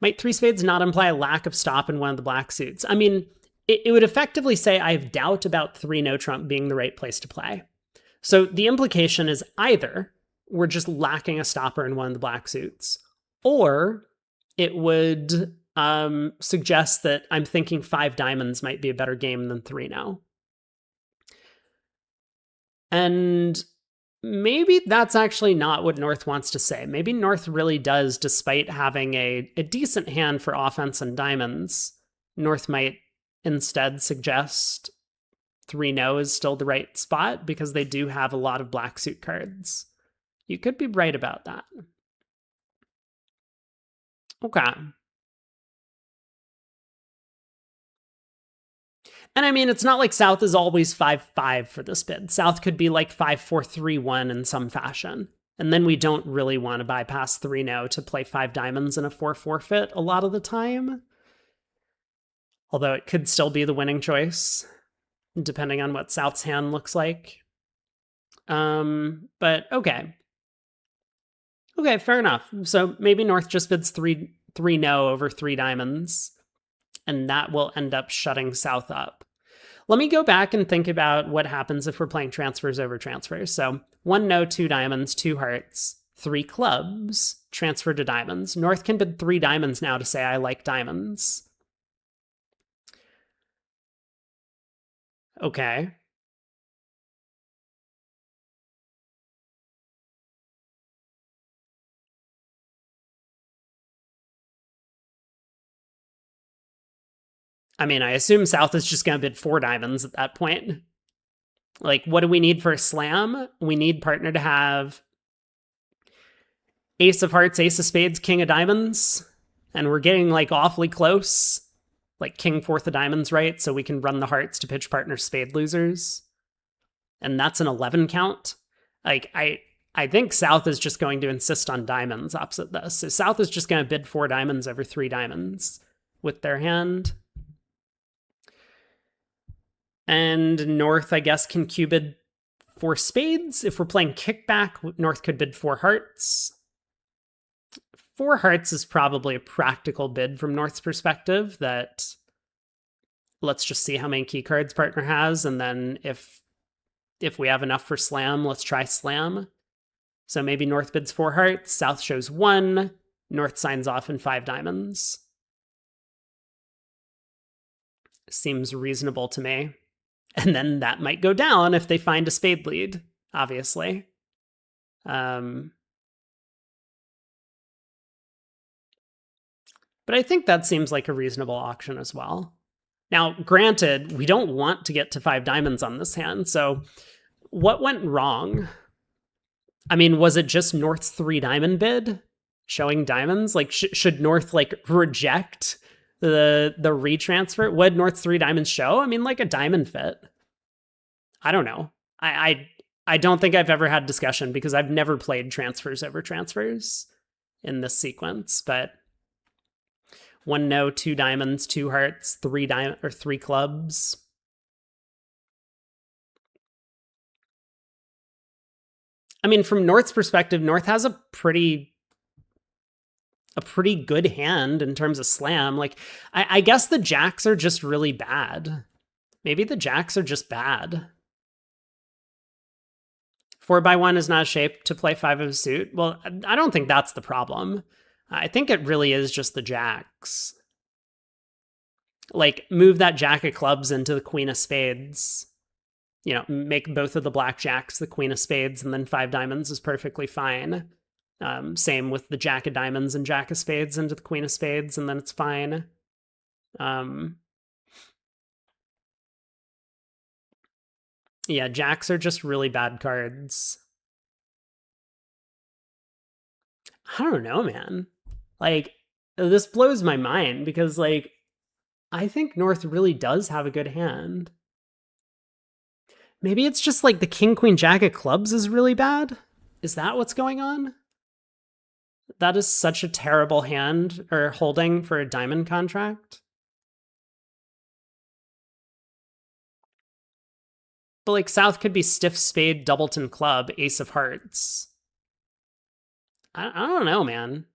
Might three spades not imply a lack of stop in one of the black suits? I mean, it would effectively say I have doubt about three no trump being the right place to play. So the implication is either we're just lacking a stopper in one of the black suits, or it would suggest that I'm thinking five diamonds might be a better game than three now. And maybe that's actually not what North wants to say. Maybe North really does, despite having a decent hand for offense and diamonds, North might instead suggest 3-no is still the right spot because they do have a lot of black suit cards. You could be right about that. Okay. And I mean, it's not like South is always 5-5 for this bid. South could be like 5-4-3-1 in some fashion. And then we don't really want to bypass 3-no to play 5 diamonds in a 4 forfeit a lot of the time. Although it could still be the winning choice, depending on what South's hand looks like. But okay. Okay, fair enough. So maybe North just bids 3-no over 3 diamonds, and that will end up shutting South up. Let me go back and think about what happens if we're playing transfers over transfers. So 1-no, 2 diamonds, 2 hearts, 3 clubs, transfer to diamonds. North can bid 3 diamonds now to say I like diamonds. Okay. I mean, I assume South is just going to bid 4 diamonds at that point. Like, what do we need for a slam? We need partner to have ace of hearts, ace of spades, king of diamonds. And we're getting like awfully close. Like king, fourth of diamonds, right? So we can run the hearts to pitch partner spade losers. And that's an 11 count. Like, I think South is just going to insist on diamonds opposite this. So South is just going to bid 4 diamonds over 3 diamonds with their hand. And North, I guess, can Q-bid 4 spades. If we're playing kickback, North could bid 4 hearts. 4 hearts is probably a practical bid from North's perspective that let's just see how many key cards partner has, and then if we have enough for slam, let's try slam. So maybe North bids 4 hearts, South shows 1, North signs off in 5 diamonds. Seems reasonable to me. And then that might go down if they find a spade lead, obviously. But I think that seems like a reasonable auction as well. Now, granted, we don't want to get to 5 diamonds on this hand, so what went wrong? I mean, was it just North's 3 diamond bid showing diamonds? Like, should North like reject the retransfer? Would North's 3 diamonds show? I mean, like a diamond fit. I don't know. I don't think I've ever had discussion because I've never played transfers over transfers in this sequence, but 1-no, 2 diamonds, 2 hearts, 3 clubs. I mean, from North's perspective, North has a pretty good hand in terms of slam. Like, I guess the jacks are just really bad. Maybe the jacks are just bad. 4x1 is not a shape to play 5 of a suit. Well, I don't think that's the problem. I think it really is just the jacks. Like, move that jack of clubs into the queen of spades. You know, make both of the black jacks the queen of spades, and then 5 diamonds is perfectly fine. Same with the jack of diamonds and jack of spades into the queen of spades, and then it's fine. Yeah, jacks are just really bad cards. I don't know, man. Like, this blows my mind because, like, I think North really does have a good hand. Maybe it's just like the king, queen, jack of clubs is really bad? Is that what's going on? That is such a terrible hand or holding for a diamond contract. But like South could be stiff spade, doubleton club, ace of hearts. I don't know, man.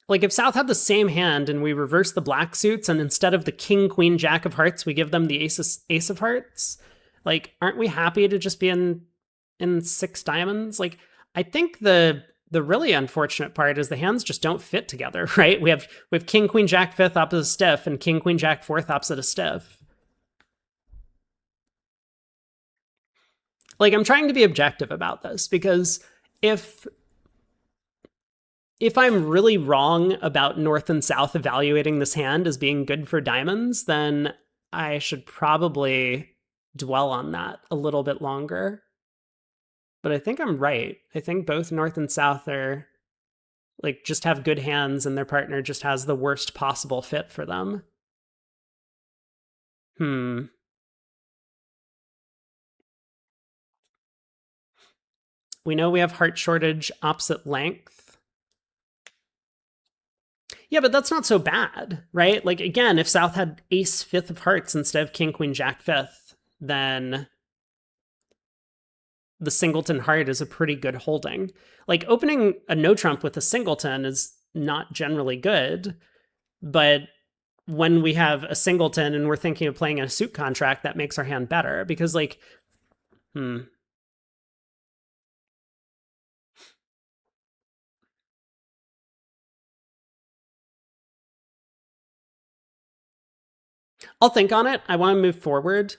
Like if South had the same hand and we reverse the black suits and instead of the king, queen, jack of hearts, we give them the ace of hearts, like aren't we happy to just be in six diamonds? Like I think the really unfortunate part is the hands just don't fit together, right? We have king, queen, jack fifth opposite a stiff and king, queen, jack fourth opposite a stiff. Like I'm trying to be objective about this because if if I'm really wrong about North and South evaluating this hand as being good for diamonds, then I should probably dwell on that a little bit longer. But I think I'm right. I think both North and South are like just have good hands and their partner just has the worst possible fit for them. Hmm. We know we have heart shortage opposite length. Yeah, but that's not so bad, right? Like again, if South had ace fifth of hearts instead of king, queen, jack fifth, then the singleton heart is a pretty good holding. Like opening a no trump with a singleton is not generally good, but when we have a singleton and we're thinking of playing a suit contract, that makes our hand better because like, I'll think on it. I want to move forward.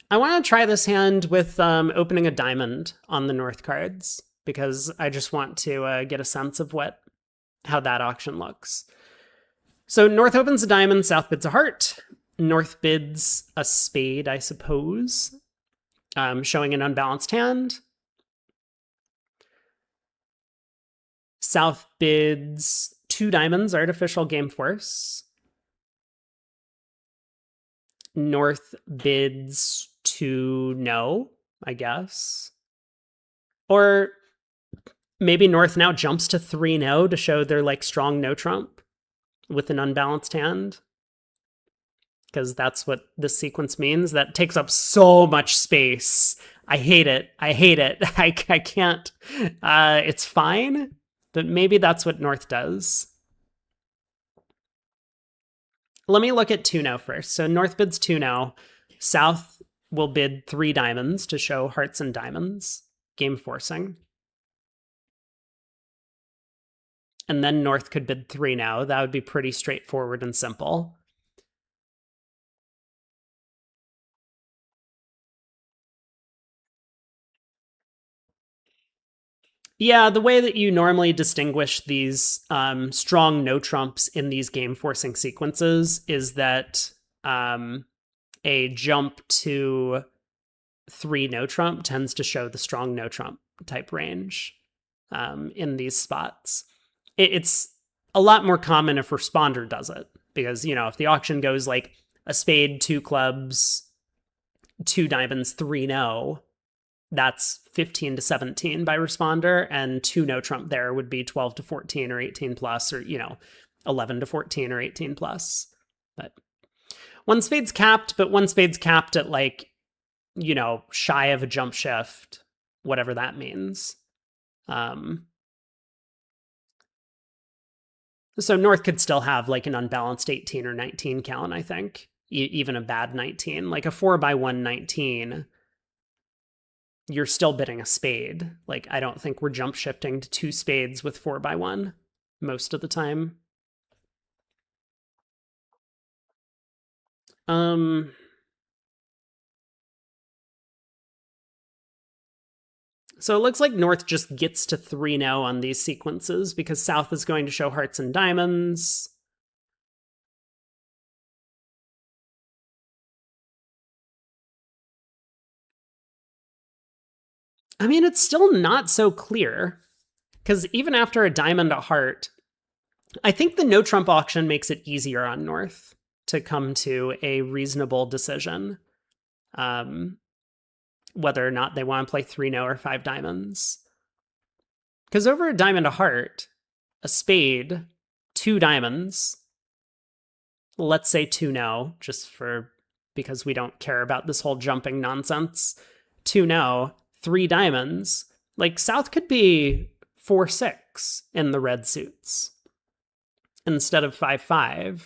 I want to try this hand with opening a diamond on the North cards because I just want to get a sense of how that auction looks. So North opens a diamond, South bids a heart. North bids a spade, I suppose, showing an unbalanced hand. South bids two diamonds, artificial game force. North bids two no, I guess. Or maybe North now jumps to 3 no to show they're like strong no trump with an unbalanced hand. Because that's what this sequence means. That takes up so much space. I hate it. I hate it. I can't. It's fine, but maybe that's what North does. Let me look at 2 no first. So North bids 2 no. South will bid 3 diamonds to show hearts and diamonds. Game forcing. And then North could bid 3 no. That would be pretty straightforward and simple. Yeah, the way that you normally distinguish these strong no trumps in these game forcing sequences is that a jump to 3 no trump tends to show the strong no trump type range in these spots. It's a lot more common if responder does it because, you know, if the auction goes like a spade, 2 clubs, 2 diamonds, 3 no, that's 15 to 17 by responder, and 2 no trump there would be 12 to 14 or 18 plus, or, you know, 11 to 14 or 18 plus. But one spade's capped, but one spade's capped at like, you know, shy of a jump shift, whatever that means. So North could still have like an unbalanced 18 or 19 count, I think, even a bad 19, like a 4x1 19. You're still bidding a spade. Like, I don't think we're jump shifting to 2 spades with 4x1 most of the time. So it looks like North just gets to 3 now on these sequences because South is going to show hearts and diamonds. I mean, it's still not so clear because even after a diamond, a heart, I think the no trump auction makes it easier on North to come to a reasonable decision, whether or not they want to play 3 no or 5 diamonds. Because over a diamond, a heart, a spade, 2 diamonds, let's say 2 no, just for because we don't care about this whole jumping nonsense. 2 no, 3 diamonds. Like, South could be 4-6 in the red suits instead of 5-5.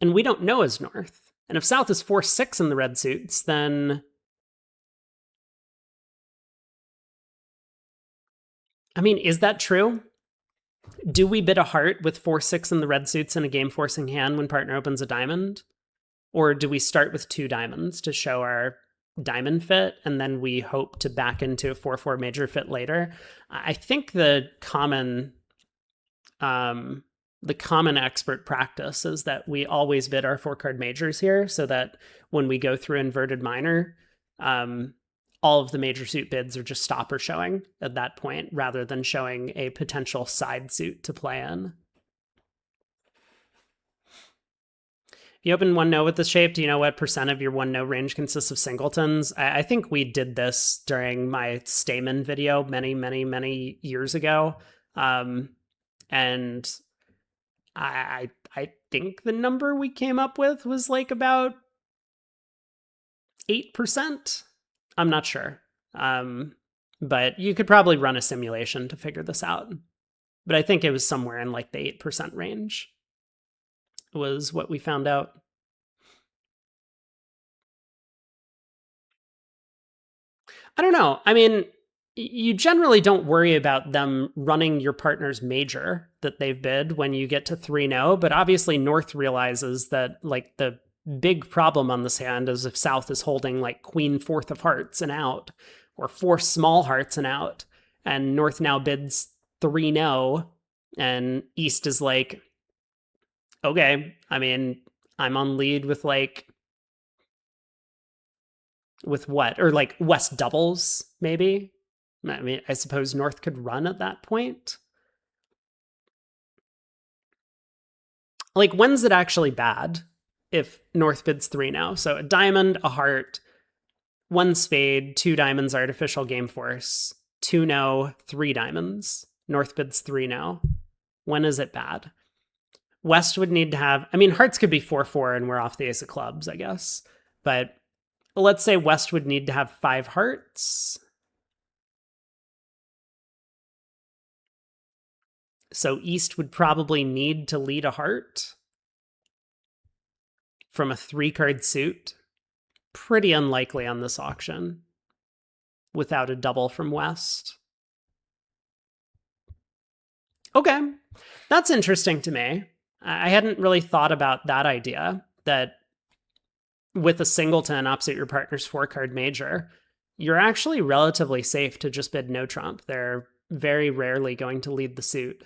And we don't know as North. And if South is 4-6 in the red suits, then... I mean, is that true? Do we bid a heart with 4-6 in the red suits in a game-forcing hand when partner opens a diamond? Or do we start with 2 diamonds to show our diamond fit, and then we hope to back into a 4-4 major fit later? I think the common expert practice is that we always bid our 4-card majors here, so that when we go through inverted minor, all of the major suit bids are just stopper showing at that point, rather than showing a potential side suit to play in. You open 1 no with this shape. Do you know what percent of your 1 no range consists of singletons? I think we did this during my Stamen video many years ago. And I think the number we came up with was like about 8%. I'm not sure. But you could probably run a simulation to figure this out. But I think it was somewhere in like the 8% range was what we found out. I don't know. I mean, you generally don't worry about them running your partner's major that they've bid when you get to 3-0, but obviously North realizes that like the big problem on this hand is if South is holding like Queen 4th of hearts and out, or 4 small hearts and out, and North now bids 3-0, and East is like, okay, I mean, I'm on lead with like, with what? Or like West doubles, maybe? I mean, I suppose North could run at that point. Like, when's it actually bad if North bids 3 now? So a diamond, a heart, 1 spade, 2 diamonds, artificial game force, 2 no, 3 diamonds. North bids 3 now. When is it bad? West would need to have, I mean, hearts could be 4-4 and we're off the ace of clubs, I guess. But let's say West would need to have 5 hearts. So East would probably need to lead a heart from a 3-card suit. Pretty unlikely on this auction without a double from West. Okay, that's interesting to me. I hadn't really thought about that idea, that with a singleton opposite your partner's 4-card major, you're actually relatively safe to just bid no trump. They're very rarely going to lead the suit.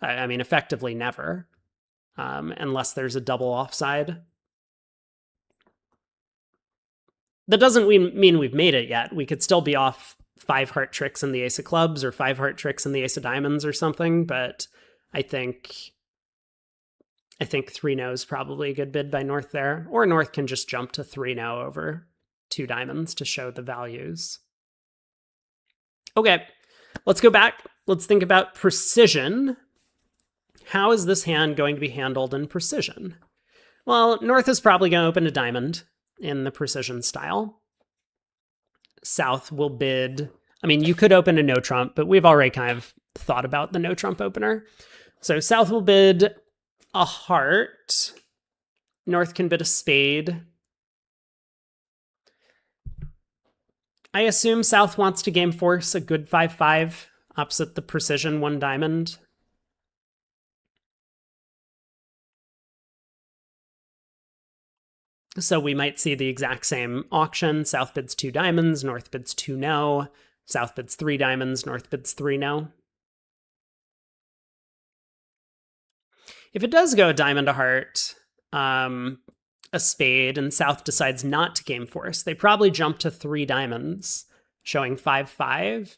I mean, effectively never, unless there's a double offside. That doesn't mean we've made it yet. We could still be off 5 heart tricks in the ace of clubs or 5 heart tricks in the ace of diamonds or something, but I think 3-0 is probably a good bid by North there. Or North can just jump to 3-0 over 2 diamonds to show the values. Okay, let's go back. Let's think about precision. How is this hand going to be handled in precision? Well, North is probably going to open a diamond in the precision style. South will bid, I mean, you could open a no trump, but we've already kind of thought about the no trump opener. So South will bid a heart. North can bid a spade. I assume South wants to game force a good 5-5 opposite the precision 1 diamond. So we might see the exact same auction. South bids 2 diamonds, North bids 2 no. South bids 3 diamonds, North bids 3 no. If it does go a diamond, a heart, a spade, and South decides not to game force, they probably jump to 3 diamonds, showing 5-5.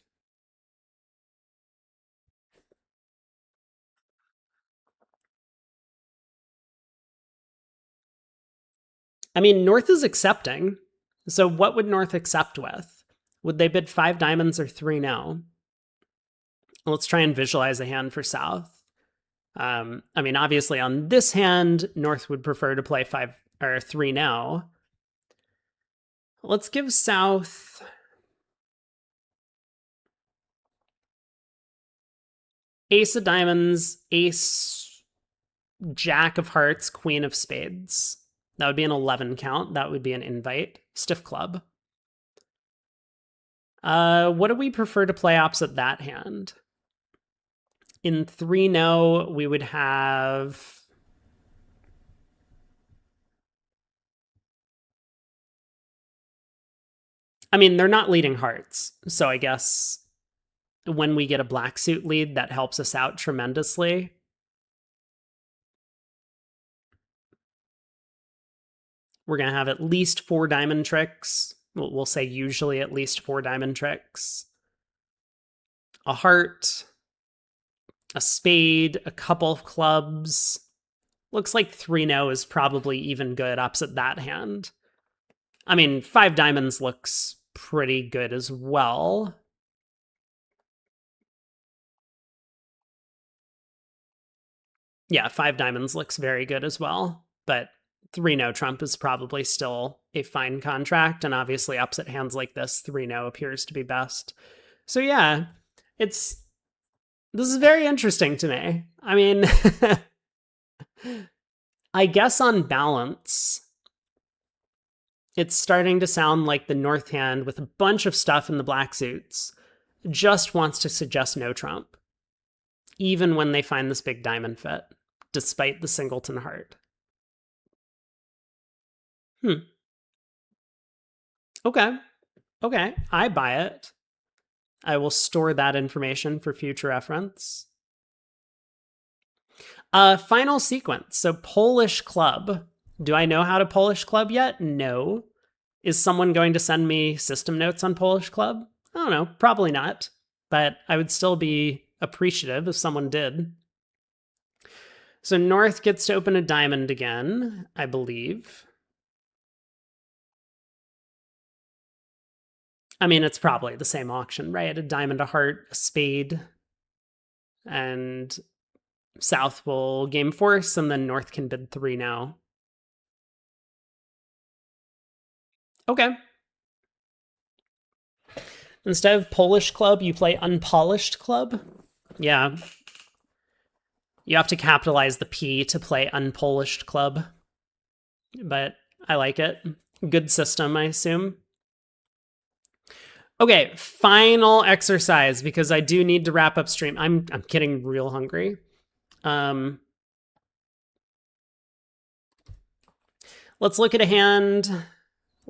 I mean, North is accepting. So what would North accept with? Would they bid 5 diamonds or 3 no? Let's try and visualize a hand for South. I mean, obviously on this hand, North would prefer to play 5 or 3 now. Let's give South Ace of Diamonds, Ace, Jack of Hearts, Queen of Spades. That would be an 11 count. That would be an invite. Stiff club. What do we prefer to play opposite that hand? In 3 no, we would have... I mean, they're not leading hearts, so I guess when we get a black suit lead, that helps us out tremendously. We're going to have at least 4 diamond tricks. We'll say usually at least 4 diamond tricks. A heart, a spade, a couple of clubs. Looks like 3 no is probably even good opposite that hand. I mean, 5 diamonds looks pretty good as well. Yeah, 5 diamonds looks very good as well, but 3 no trump is probably still a fine contract, and obviously opposite hands like this, 3 no appears to be best. So yeah, this is very interesting to me. I mean, I guess on balance, it's starting to sound like the North hand with a bunch of stuff in the black suits just wants to suggest no trump, even when they find this big diamond fit, despite the singleton heart. Okay. Okay, I buy it. I will store that information for future reference. Final sequence. So Polish club. Do I know how to Polish club yet? No. Is someone going to send me system notes on Polish club? I don't know. Probably not. But I would still be appreciative if someone did. So North gets to open a diamond again, I believe. I mean, it's probably the same auction, right? A diamond, a heart, a spade. And South will game force, and then North can bid 3 now. Okay. Instead of Polish club, you play unpolished club? Yeah. You have to capitalize the P to play unpolished club. But I like it. Good system, I assume. Okay, final exercise, because I do need to wrap up stream. I'm getting real hungry. Let's look at a hand.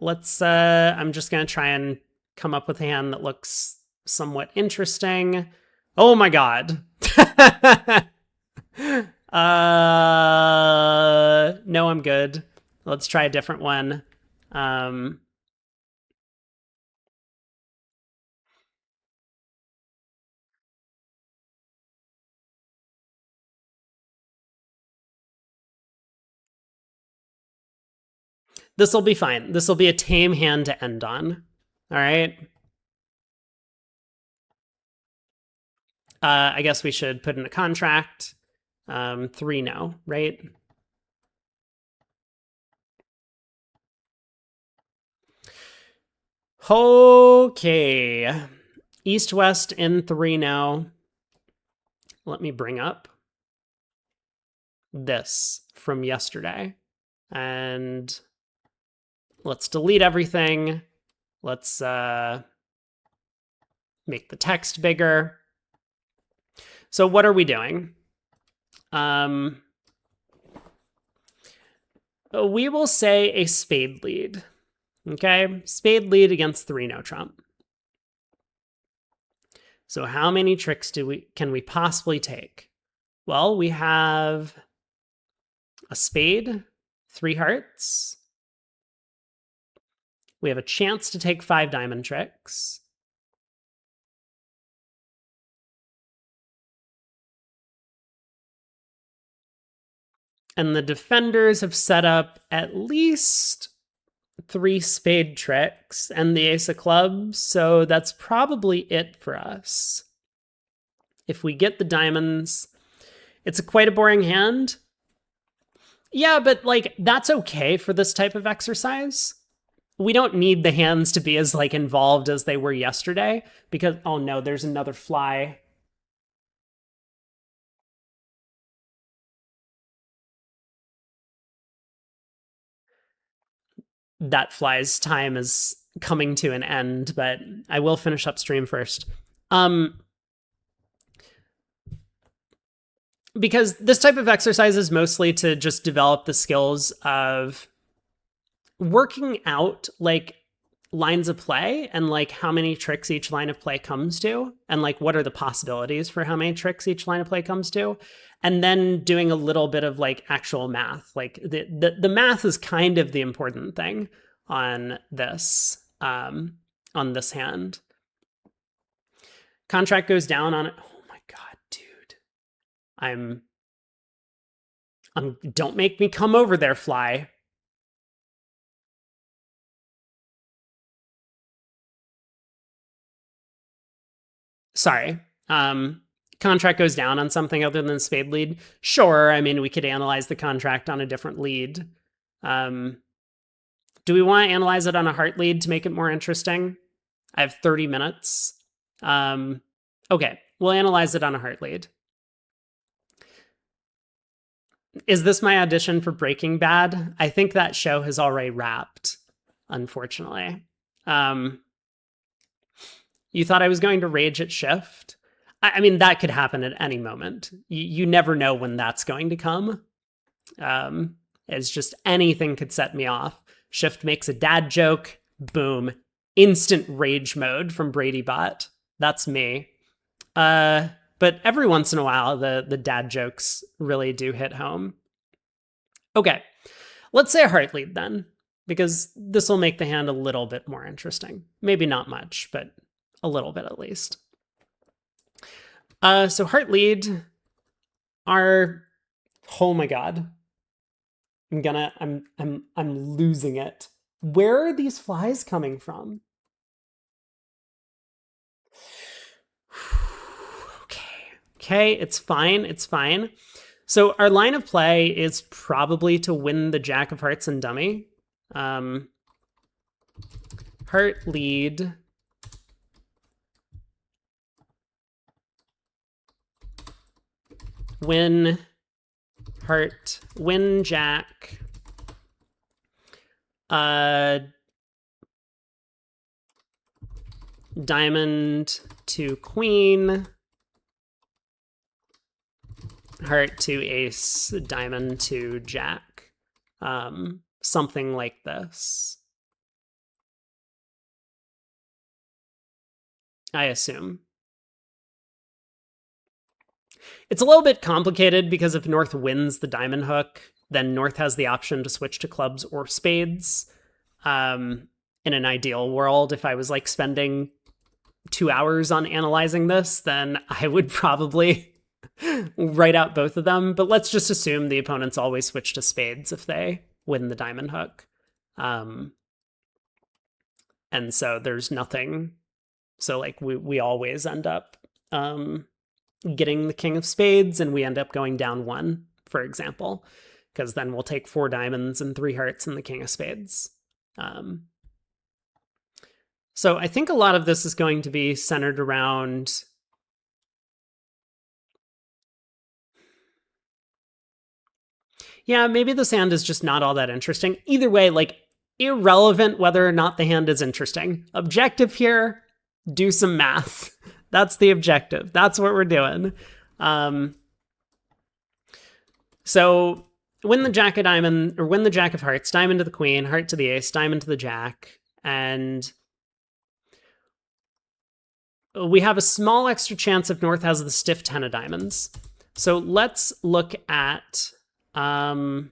I'm just gonna try and come up with a hand that looks somewhat interesting. Oh my god. No, I'm good. Let's try a different one. This will be fine. This will be a tame hand to end on. All right. I guess we should put in a contract. 3 no, right? Okay. East-West in 3 no. Let me bring up this from yesterday. And let's delete everything. Let's make the text bigger. So what are we doing? We will say a spade lead. Okay, spade lead against 3 no trump. So how many tricks can we possibly take? Well, we have a spade, 3 hearts. We have a chance to take 5 diamond tricks. And the defenders have set up at least 3 spade tricks and the ace of clubs, so that's probably it for us. If we get the diamonds, it's quite a boring hand. Yeah, but like that's okay for this type of exercise. We don't need the hands to be as like involved as they were yesterday because oh no, there's another fly. That fly's time is coming to an end, but I will finish upstream first. Because this type of exercise is mostly to just develop the skills of working out like lines of play and like how many tricks each line of play comes to and like what are the possibilities for how many tricks each line of play comes to, and then doing a little bit of like actual math. Like the math is kind of the important thing on this hand. Contract goes down on it. Oh my god, dude. I'm don't make me come over there, fly. Sorry. Contract goes down on something other than spade lead. Sure, I mean, we could analyze the contract on a different lead. Do we want to analyze it on a heart lead to make it more interesting? I have 30 minutes. Okay, we'll analyze it on a heart lead. Is this my audition for Breaking Bad? I think that show has already wrapped, unfortunately. You thought I was going to rage at shift? I mean, that could happen at any moment. You never know when that's going to come. It's just anything could set me off. Shift makes a dad joke. Boom. Instant rage mode from Brady Bot. That's me. But every once in a while, the dad jokes really do hit home. Okay, let's say a heart lead then, because this will make the hand a little bit more interesting. Maybe not much, but a little bit at least. So heart lead are, oh my god, I'm losing it. Where are these flies coming from? Okay, it's fine. It's fine. So our line of play is probably to win the Jack of Hearts and dummy. Heart lead. Win heart. Win Jack. Diamond to queen. Heart to ace, diamond to jack. Something like this. I assume. It's a little bit complicated because if North wins the diamond hook, then North has the option to switch to clubs or spades. In an ideal world, if I was like spending 2 hours on analyzing this, then I would probably write out both of them, but let's just assume the opponents always switch to spades if they win the diamond hook. And so there's nothing. So like we always end up getting the king of spades and we end up going down 1, for example, because then we'll take 4 diamonds and 3 hearts and the king of spades. So I think a lot of this is going to be centered around yeah, maybe this hand is just not all that interesting. Either way, like, irrelevant whether or not the hand is interesting. Objective here, do some math. That's the objective. That's what we're doing. So win the Jack of diamond, or win the Jack of hearts, diamond to the queen, heart to the ace, diamond to the jack, and we have a small extra chance if North has the stiff 10 of diamonds. So let's look at 9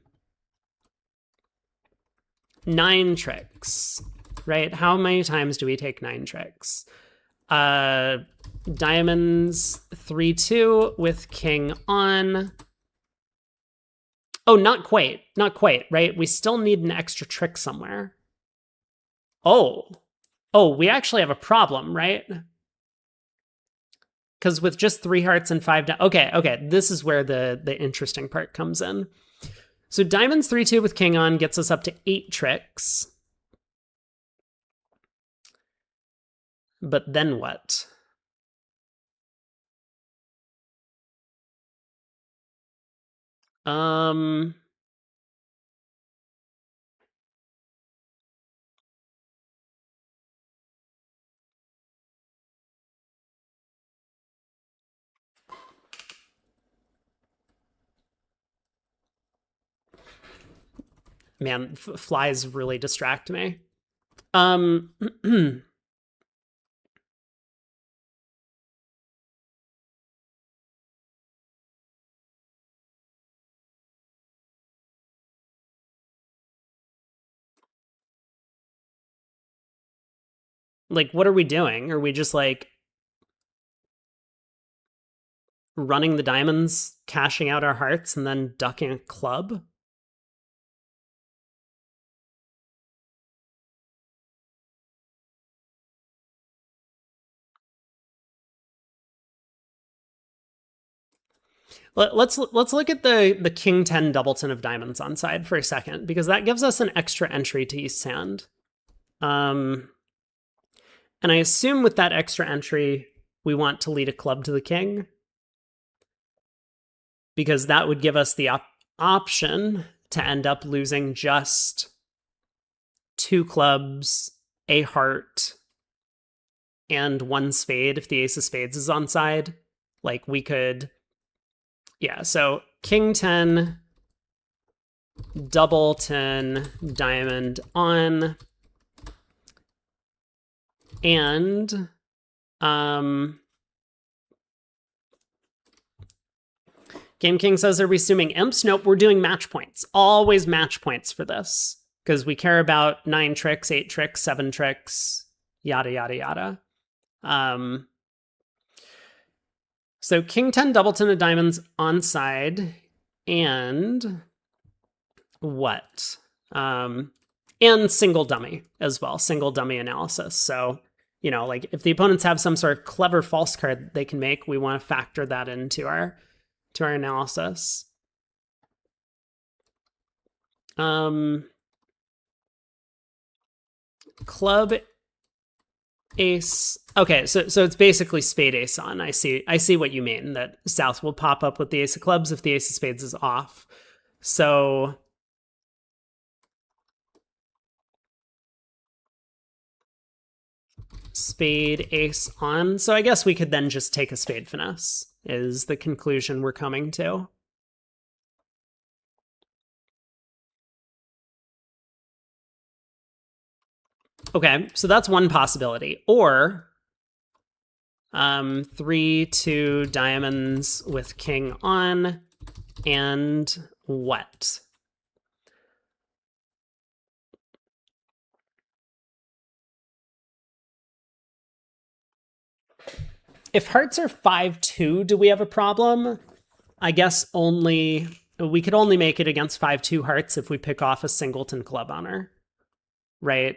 tricks, right? How many times do we take 9 tricks? Diamonds 3-2 with king on. Oh, not quite, right? We still need an extra trick somewhere. Oh, we actually have a problem, right? because with just 3 hearts and 5 okay, this is where the interesting part comes in. So diamonds 3-2 with king on gets us up to 8 tricks. But then what? Man, flies really distract me. Like, what are we doing? Are we just like running the diamonds, cashing out our hearts, and then ducking a club? Let's look at the king 10 doubleton of diamonds on side for a second, because that gives us an extra entry to East Sand. And I assume with that extra entry, we want to lead a club to the king, because that would give us the option to end up losing just 2 clubs, a heart, and 1 spade if the ace of spades is on side. Like, we could, yeah, so king 10, doubleton, diamond on, and Game King says, are we assuming imps? Nope, we're doing match points. Always match points for this, because we care about 9 tricks, 8 tricks, 7 tricks, yada, yada, yada. So king 10 doubleton of diamonds on side, and what? And single dummy as well, single dummy analysis. So, you know, like if the opponents have some sort of clever false card they can make, we want to factor that into our analysis. Club ace. Okay, so it's basically spade ace on. I see what you mean, that South will pop up with the ace of clubs if the ace of spades is off. So spade ace on. So I guess we could then just take a spade finesse, is the conclusion we're coming to. Okay, so that's one possibility. Or 3-2 diamonds with king on, and what? If hearts are 5-2, do we have a problem? I guess we could only make it against 5-2 hearts if we pick off a singleton club on her, right?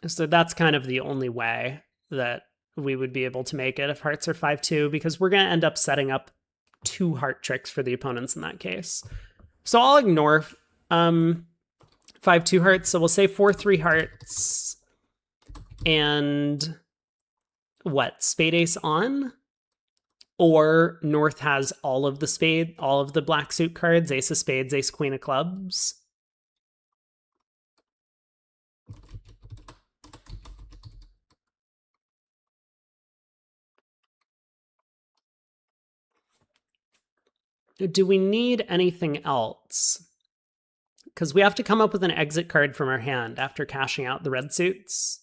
So that's kind of the only way that we would be able to make it if hearts are 5-2, because we're going to end up setting up 2 heart tricks for the opponents in that case. So I'll ignore 5-2 hearts. So we'll say 4-3 hearts, and what, spade ace on? Or North has all of the black suit cards, ace of spades, ace queen of clubs. Do we need anything else? Because we have to come up with an exit card from our hand after cashing out the red suits.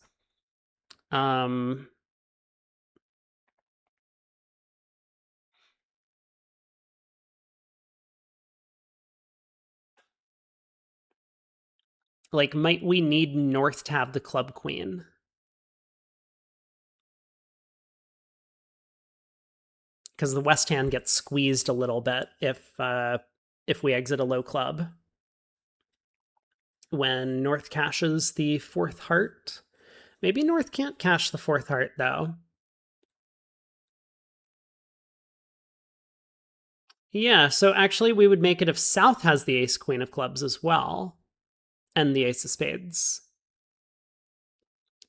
Like, might we need North to have the club queen? Because the West hand gets squeezed a little bit if we exit a low club. When North cashes the 4th heart. Maybe North can't cash the 4th heart, though. Yeah, so actually we would make it if South has the ace queen of clubs as well, and the ace of spades.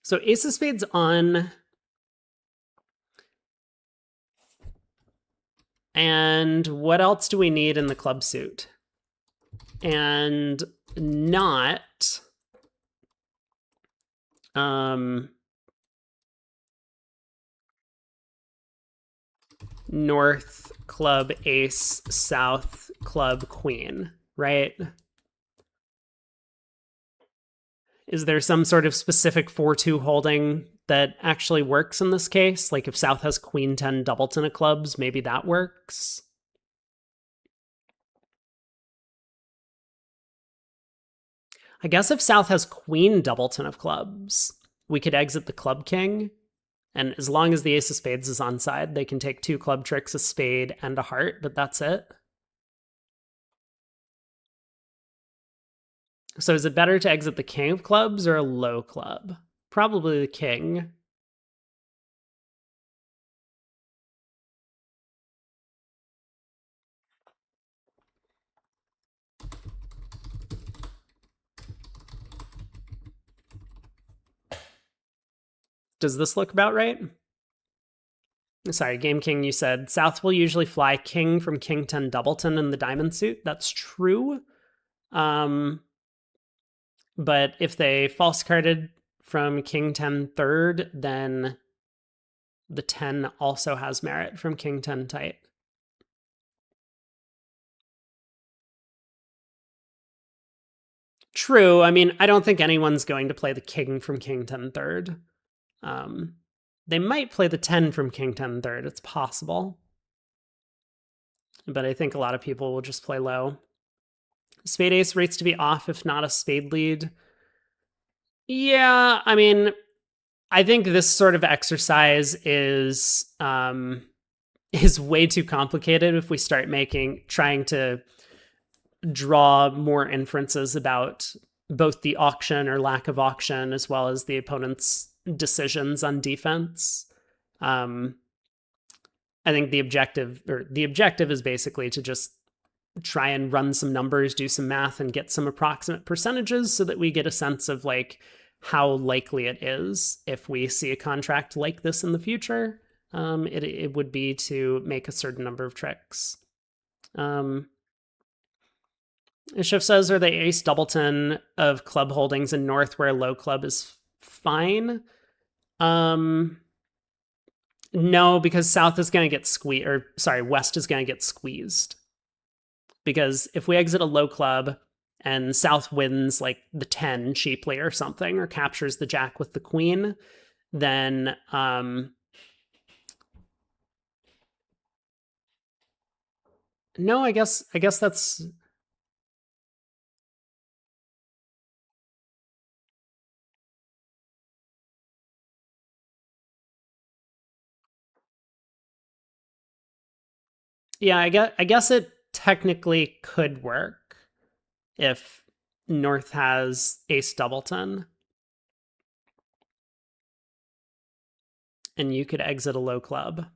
So ace of spades on, and what else do we need in the club suit? And not North club ace, South club queen, right? Is there some sort of specific 4-2 holding that actually works in this case? Like if South has queen 10 doubleton of clubs, maybe that works? I guess if South has queen doubleton of clubs, we could exit the club king. And as long as the ace of spades is on side, they can take 2 club tricks, a spade, and a heart, but that's it. So is it better to exit the king of clubs or a low club? Probably the king. Does this look about right? Sorry, Game King, you said South will usually fly king from king 10 doubleton in the diamond suit. That's true. But if they false carded from king 10 third, then the 10 also has merit from king 10 tight. True. I mean, I don't think anyone's going to play the king from king 10 third. They might play the 10 from king 10 third. It's possible. But I think a lot of people will just play low. Spade ace rates to be off if not a spade lead. Yeah, I mean, I think this sort of exercise is way too complicated if we start trying to draw more inferences about both the auction or lack of auction as well as the opponent's decisions on defense. I think the objective is basically to just try and run some numbers, do some math, and get some approximate percentages so that we get a sense of like how likely it is if we see a contract like this in the future. It would be to make a certain number of tricks. Schiff says, are they ace doubleton of club holdings in North where low club is fine? No, because South is going to get squeezed, or sorry, West is going to get squeezed. Because if we exit a low club and South wins like the 10 cheaply or something, or captures the jack with the queen, then no, I guess that's yeah, I guess it technically could work if North has ace doubleton. And you could exit a low club.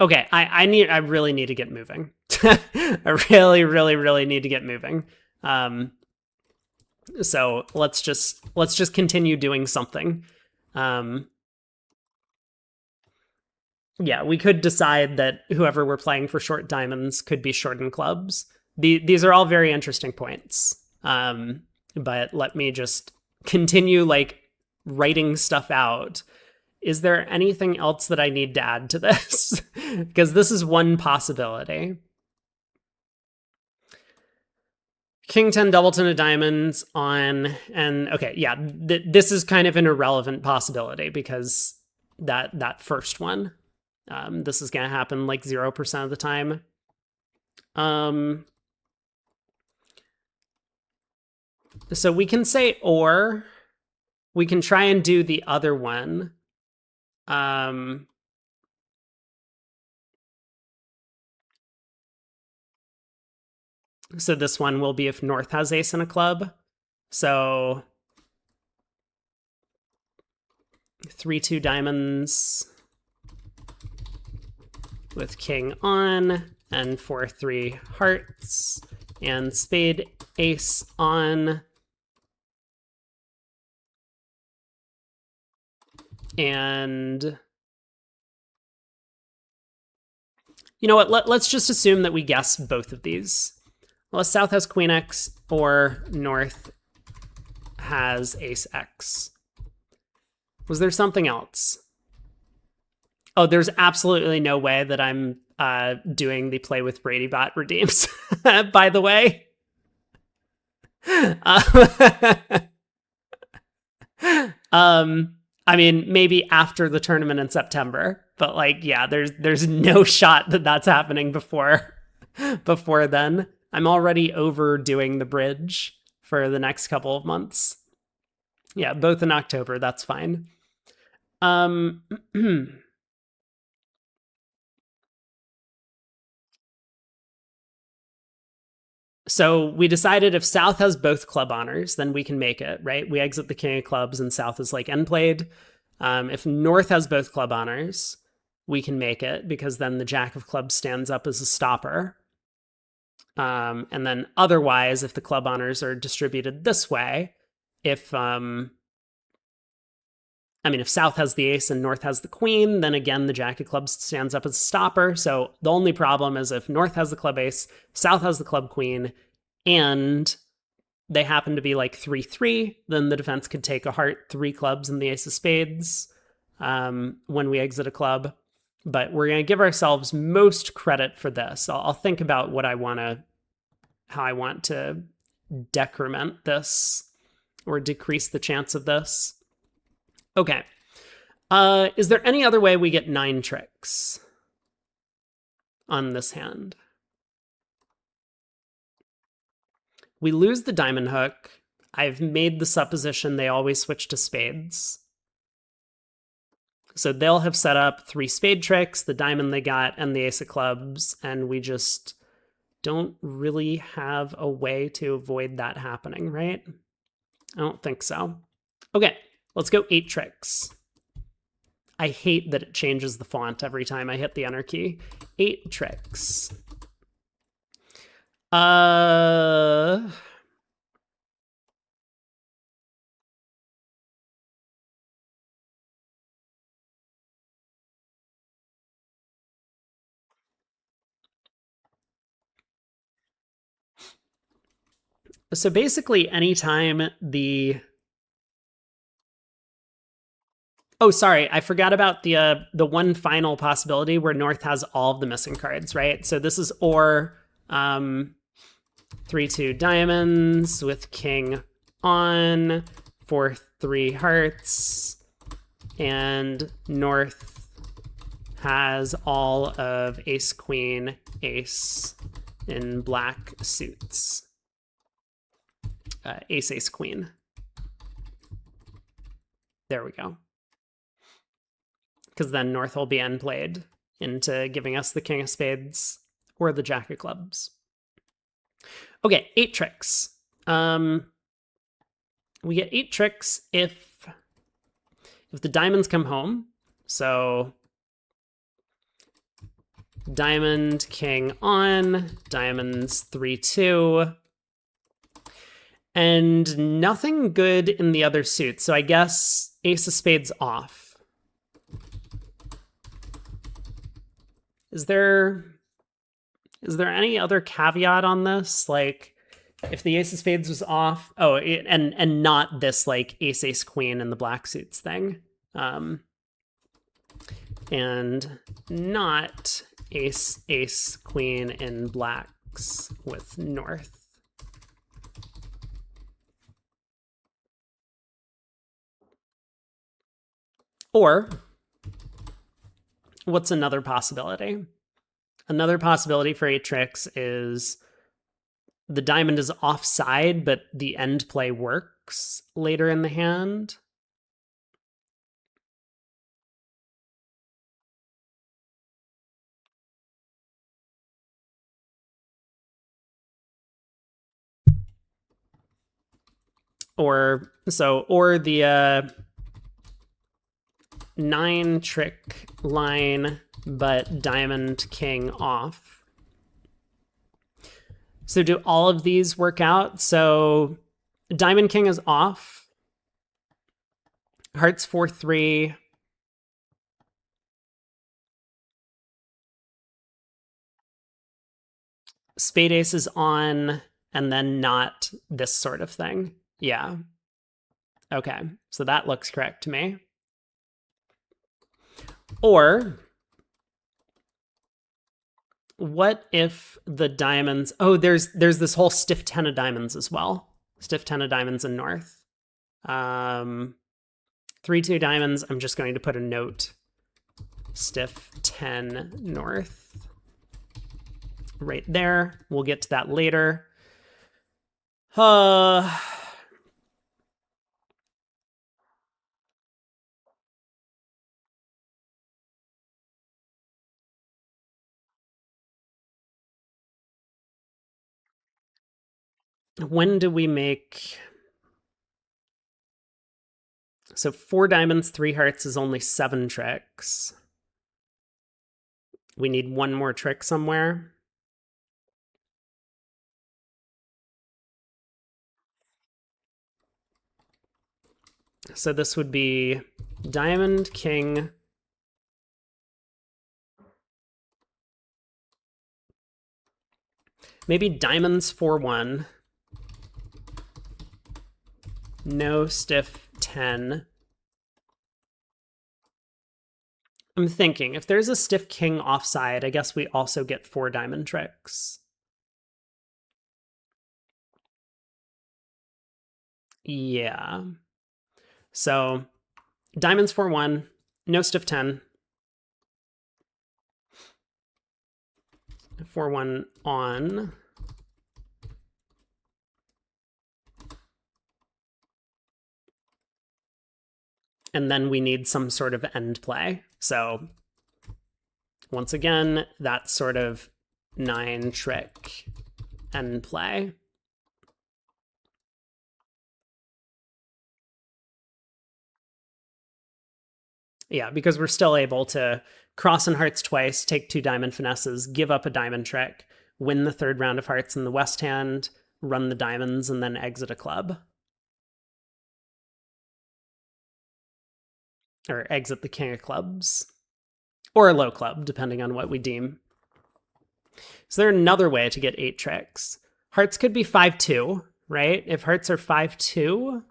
Okay, I really need to get moving. I really need to get moving. So let's just continue doing something. Yeah, we could decide that whoever we're playing for short diamonds could be short in clubs. These are all very interesting points. But let me just continue like writing stuff out. Is there anything else that I need to add to this? Because this is one possibility. King 10 doubleton of diamonds on, and okay, yeah, this is kind of an irrelevant possibility because that first one, this is going to happen like 0% of the time. So we can say or, we can try and do the other one. So this one will be if North has ace in a club. So 3-2 diamonds with king on, and 4-3 hearts, and spade ace on, and you know what, let's just assume that we guess both of these. Well, south has queen X or north has ace X. Was there something else? Oh, there's absolutely no way that I'm doing the play with Brady bot redeems, by the way. I mean, maybe after the tournament in September, but like, yeah, there's no shot that that's happening before then. I'm already overdoing the bridge for the next couple of months. Yeah, both in October, that's fine. So we decided if South has both club honors, then we can make it, right? We exit the king of clubs and South is like end played. If North has both club honors, we can make it because then the jack of clubs stands up as a stopper. And then otherwise, if the club honors are distributed this way, if South has the ace and North has the queen, then again, the jack of clubs stands up as a stopper. So the only problem is if North has the club ace, South has the club queen, and they happen to be like 3-3, then the defense could take a heart, 3 clubs, and the ace of spades when we exit a club. But we're going to give ourselves most credit for this. I'll think about how I want to decrement this or decrease the chance of this. Okay. Is there any other way we get 9 tricks on this hand? We lose the diamond hook. I've made the supposition they always switch to spades. So they'll have set up 3 spade tricks, the diamond they got, and the ace of clubs, and we just don't really have a way to avoid that happening, right? I don't think so. Okay. Let's go 8 tricks. I hate that it changes the font every time I hit the enter key. 8 tricks. So basically anytime the... Oh, sorry, I forgot about the one final possibility where North has all of the missing cards, right? So this is or 3-2 diamonds with king on, 4-3 hearts, and North has all of ace, queen, ace in black suits. Ace, ace, queen. There we go. Because then North will be end played into giving us the king of spades or the jack of clubs. Okay, 8 tricks. We get 8 tricks if the diamonds come home. So diamond, king on, diamonds 3-2. And nothing good in the other suits. So I guess ace of spades off. Is there any other caveat on this? Like, if the ace of spades was off, and not this like ace ace queen in the black suits thing, and not ace ace queen in blacks with North. Or what's another possibility? Another possibility for 8 tricks is the diamond is offside, but the end play works later in the hand. Or the 9 trick line, but diamond king off. So do all of these work out? So diamond king is off. Hearts 4-3. Spade ace is on, and then not this sort of thing. Yeah. Okay, so that looks correct to me. Or what if the diamonds... Oh, there's this whole stiff 10 of diamonds as well. Stiff 10 of diamonds in north. 3-2 diamonds. I'm just going to put a note. Stiff 10 north. Right there. We'll get to that later. When do we make... So 4 diamonds, 3 hearts is only 7 tricks. We need 1 more trick somewhere. So this would be diamond, king, maybe diamonds 4-1, no stiff 10. I'm thinking if there's a stiff king offside, I guess we also get 4 diamond tricks. Yeah. So diamonds 4-1, no stiff 10. 4-1 on. And then we need some sort of end play. So once again, that's sort of 9 trick end play. Yeah, because we're still able to cross in hearts twice, take 2 diamond finesses, give up a diamond trick, win the 3rd round of hearts in the west hand, run the diamonds, and then exit a club. Or exit the king of clubs. Or a low club, depending on what we deem. So there's another way to get 8 tricks. Hearts could be 5-2, right? If hearts are 5-2,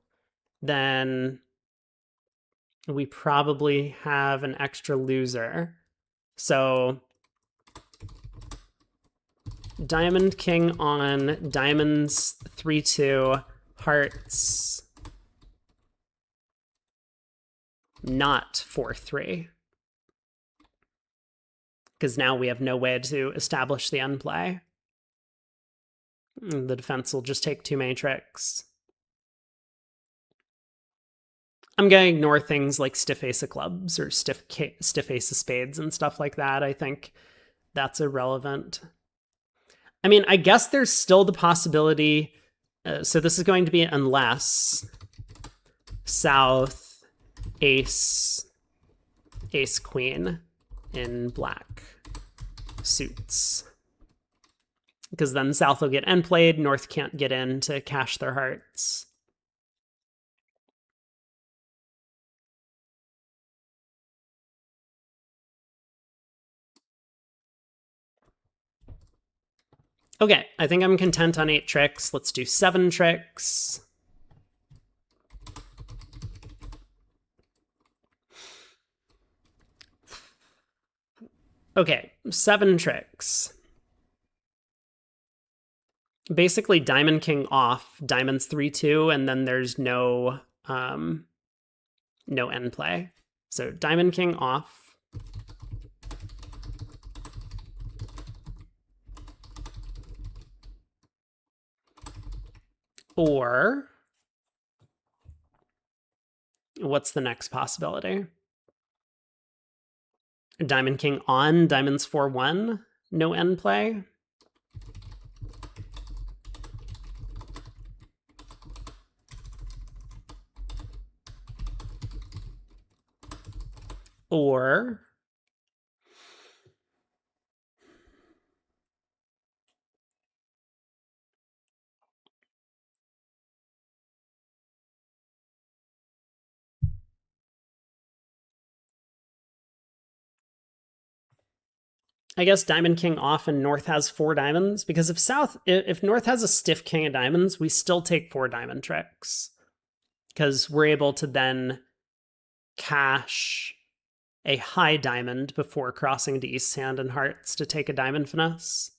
then we probably have an extra loser. So diamond king on, diamonds 3-2, hearts not 4-3. Because now we have no way to establish the end play. The defense will just take too many tricks. I'm going to ignore things like stiff ace of clubs or stiff ace of spades and stuff like that. I think that's irrelevant. I mean, I guess there's still the possibility. So this is going to be unless south ace, ace queen in black suits. Because then south will get end played, north can't get in to cash their hearts. Okay, I think I'm content on 8 tricks. Let's do 7 tricks. Okay, 7 tricks. Basically, diamond king off, diamonds 3-2, and then there's no end play. So diamond king off. Or what's the next possibility? Diamond king on, diamonds 4-1, no end play. Or I guess Diamond King off and North has 4 diamonds, because if North has a stiff king of diamonds, we still take 4 diamond tricks, because we're able to then cash a high diamond before crossing to East Hand and Hearts to take a diamond finesse,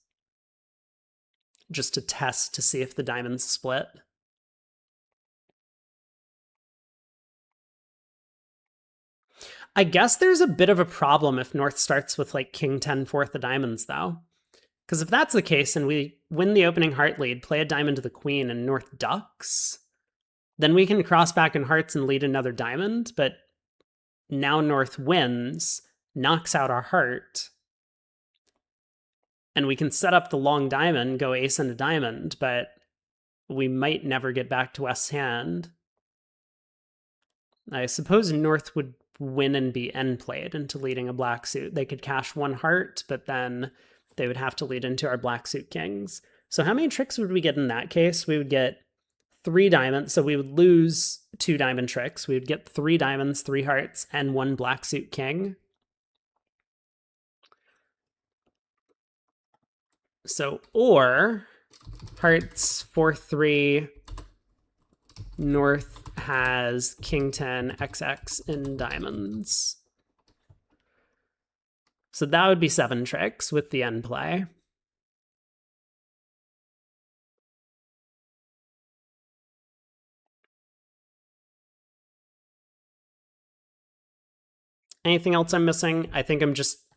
just to test to see if the diamonds split. I guess there's a bit of a problem if North starts with like King 10 fourth of diamonds, though. Because if that's the case and we win the opening heart lead, play a diamond to the queen, and North ducks, then we can cross back in hearts and lead another diamond, but now North wins, knocks out our heart, and we can set up the long diamond, go ace and a diamond, but we might never get back to West's hand. I suppose North would win and be end played into leading a black suit. They could cash 1 heart, but then they would have to lead into our black suit kings. So how many tricks would we get in that case? We would get 3 diamonds, so we would lose 2 diamond tricks. We would get 3 diamonds, 3 hearts, and 1 black suit king. So, or hearts 4-3, North has King 10 XX in diamonds. So that would be 7 tricks with the end play. Anything else I'm missing? I think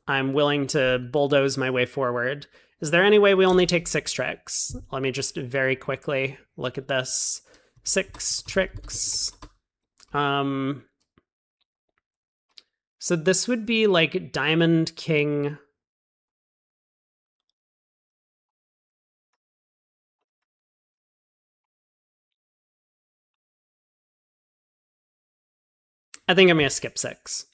I'm willing to bulldoze my way forward. Is there any way we only take 6 tricks? Let me just very quickly look at this. 6 tricks. So this would be like diamond king. I think I'm gonna skip 6.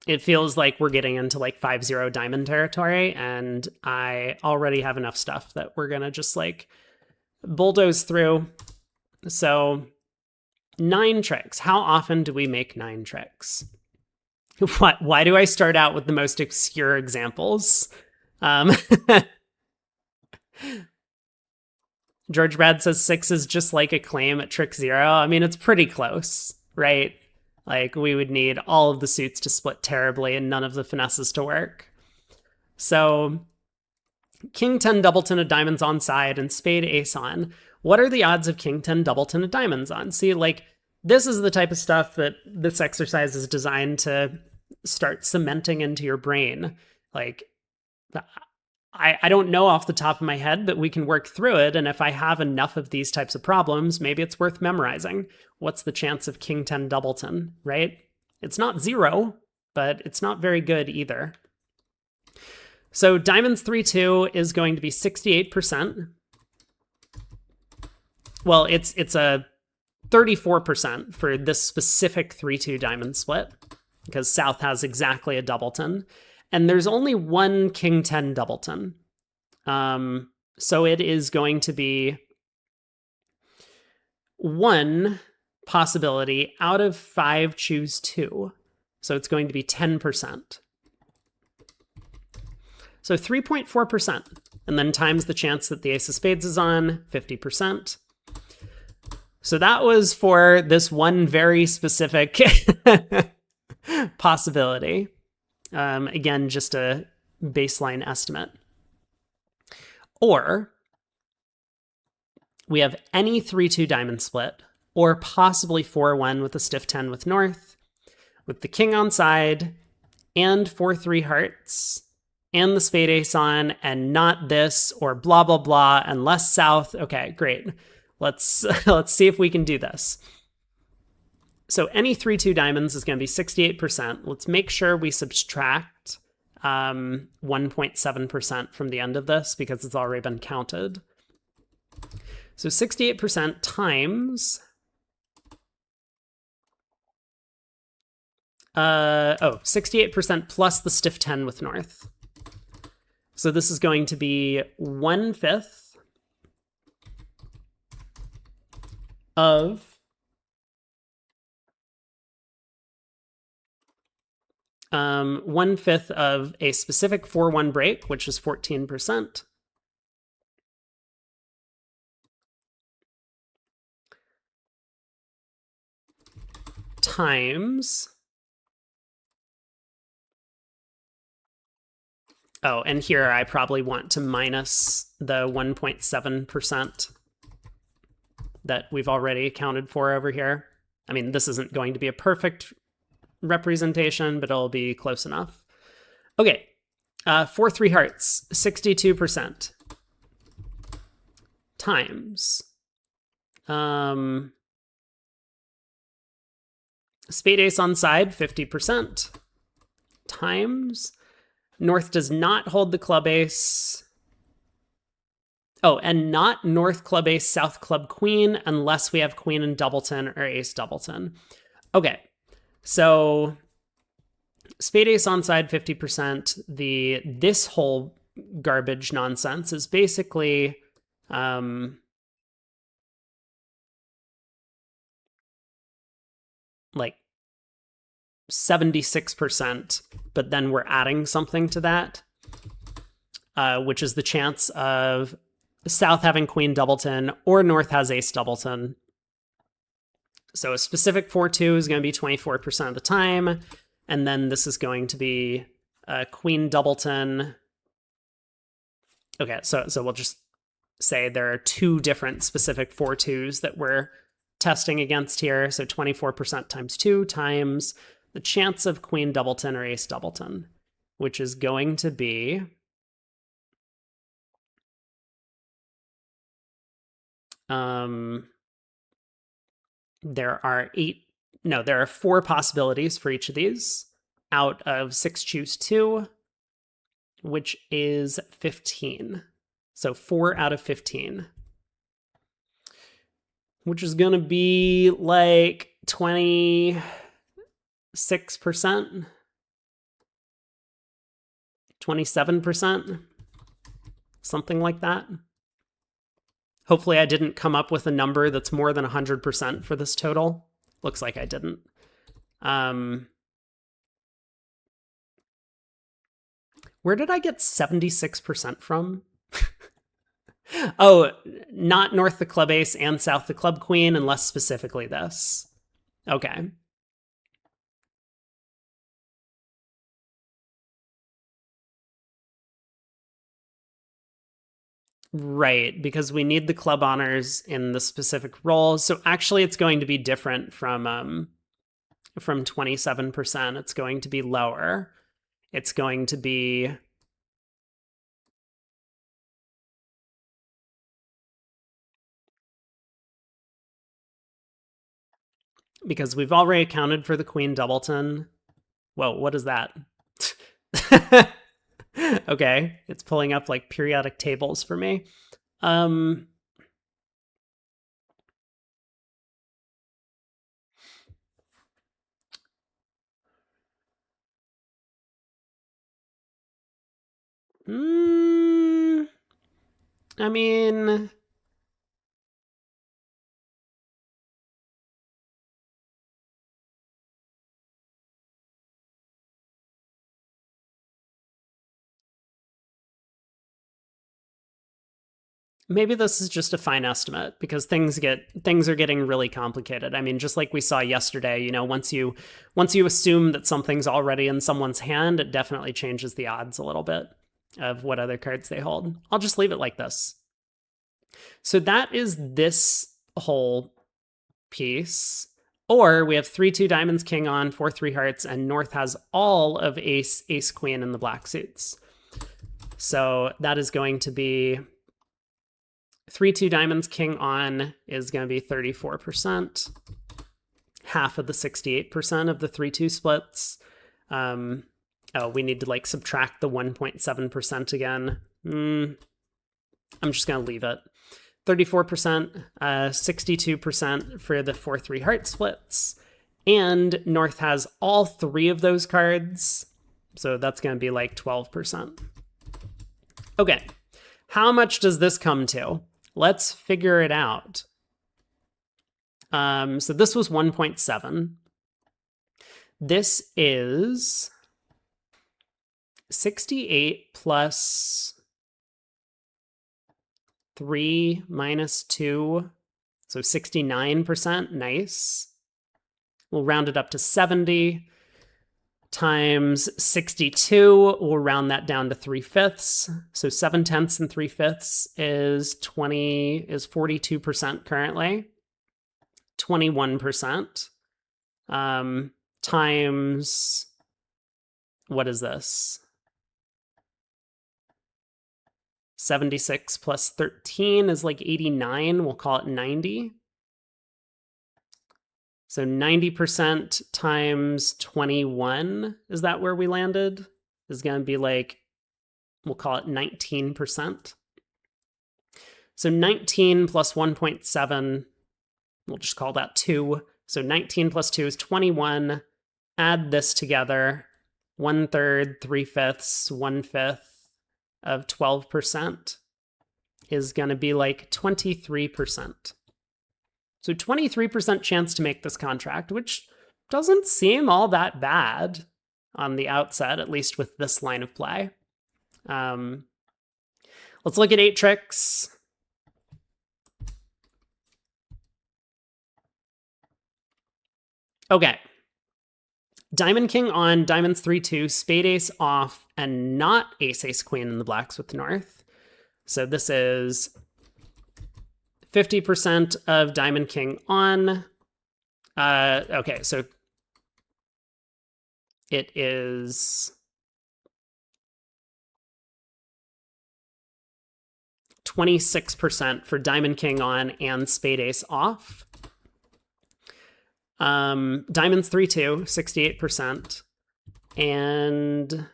It feels like we're getting into like 5-0 diamond territory, and I already have enough stuff that we're gonna just like bulldoze through. So 9 tricks. How often do we make 9 tricks? What? Why do I start out with the most obscure examples? George Brad says 6 is just like a claim at trick 0. I mean, it's pretty close, right? Like, we would need all of the suits to split terribly and none of the finesses to work. So, King 10 doubleton of diamonds on side and spade ace on. What are the odds of King 10 doubleton of diamonds on? See, like, this is the type of stuff that this exercise is designed to start cementing into your brain. Like, I don't know off the top of my head, but we can work through it. And if I have enough of these types of problems, maybe it's worth memorizing. What's the chance of King 10 doubleton, right? It's not 0, but it's not very good either. So diamonds 3-2 is going to be 68%. Well, it's a 34% for this specific 3-2 diamond split, because South has exactly a doubleton. And there's only 1 King 10 doubleton. So it is going to be 1 possibility out of 5 choose 2. So it's going to be 10%. So 3.4%. And then times the chance that the ace of spades is on, 50%. So that was for this one very specific possibility. Again, just a baseline estimate. Or we have any 3-2 diamond split, or possibly 4-1 with a stiff 10 with North, with the king on side, and 4-3 hearts, and the spade ace on, and not this, or blah, blah, blah, unless South. Okay, great. Let's see if we can do this. So any 3-2 diamonds is going to be 68%. Let's make sure we subtract 1.7% from the end of this, because it's already been counted. So 68% times Oh, 68% plus the stiff 10 with North. So this is going to be 1/5 of 1/5 of a specific 4-1 break, which is 14%. Times. Oh, and here I probably want to minus the 1.7% that we've already accounted for over here. I mean, this isn't going to be a perfect representation, but it'll be close enough. Okay, 4-3 hearts, 62%. Times. Spade ace on side, 50%. Times. North does not hold the club ace. Oh, and not North club ace, South club queen, unless we have queen and doubleton or ace doubleton. Okay, so spade ace onside 50%. This whole garbage nonsense is basically like 76%, but then we're adding something to that, which is the chance of South having queen doubleton or North has ace doubleton. So a specific 4-2 is going to be 24% of the time, and then this is going to be queen doubleton. Okay, so we'll just say there are two different specific 4-2s that we're testing against here. So 24% times 2 times the chance of queen doubleton or ace doubleton, which is going to be there are 4 possibilities for each of these out of 6 choose 2, which is 15. So 4 out of 15, which is going to be like 26%, 27%, something like that. Hopefully I didn't come up with a number that's more than 100% for this total. Looks like I didn't. Where did I get 76% from? Oh, not North the club ace and South the club queen, unless specifically this. Okay. Right, because we need the club honors in the specific roles. So actually it's going to be different from 27%. It's going to be lower. It's going to be because we've already accounted for the queen doubleton. Whoa, what is that? Okay, it's pulling up like periodic tables for me. I mean, maybe this is just a fine estimate because things are getting really complicated. I mean, just like we saw yesterday, you know, once you assume that something's already in someone's hand, it definitely changes the odds a little bit of what other cards they hold. I'll just leave it like this. So that is this whole piece. Or we have 3-2 diamonds, king on, 4-3 hearts, and North has all of ace, ace, queen, and the black suits. So that is going to be 3-2 diamonds, king on is going to be 34%. Half of the 68% of the 3-2 splits. Oh, we need to like subtract the 1.7% again. I'm just going to leave it. 34%, 62% for the 4-3 heart splits, And North has all 3 of those cards. So that's going to be like 12%. Okay, how much does this come to? Let's figure it out. So this was 1.7. This is 68 plus 3 minus 2, so 69%, nice. We'll round it up to 70 times 62, we'll round that down to 3/5. So 7/10 and 3/5 is 42% currently. 21% times, what is this? 76 plus 13 is like 89. We'll call it 90. So 90% times 21, is that where we landed? Is going to be like, we'll call it 19%. So 19 plus 1.7, we'll just call that 2. So 19 plus 2 is 21. Add this together, 1/3, 3/5, 1/5 of 12% is going to be like 23%. So 23% chance to make this contract, which doesn't seem all that bad on the outset, at least with this line of play. Let's look at 8 tricks. Okay. Diamond King on, diamonds 3-2, spade ace off, and not ace ace queen in the blacks with North. So this is 50% of Diamond King on. Okay, so it is 26% for Diamond King on and spade ace off. Diamonds 3-2, 68%. And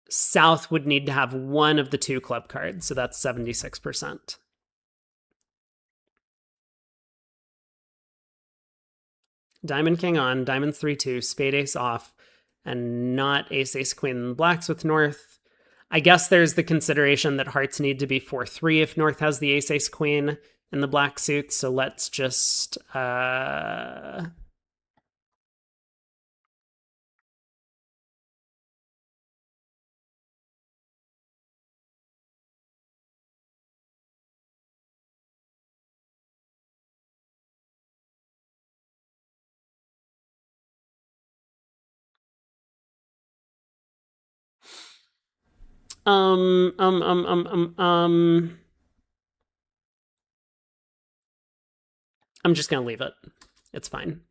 South would need to have one of the 2 club cards, so that's 76%. Diamond King on, diamonds 3-2, spade ace off, and not ace ace queen in the blacks with North. I guess there's the consideration that hearts need to be 4-3 if North has the ace ace queen in the black suits, so let's just I'm just gonna leave it. It's fine.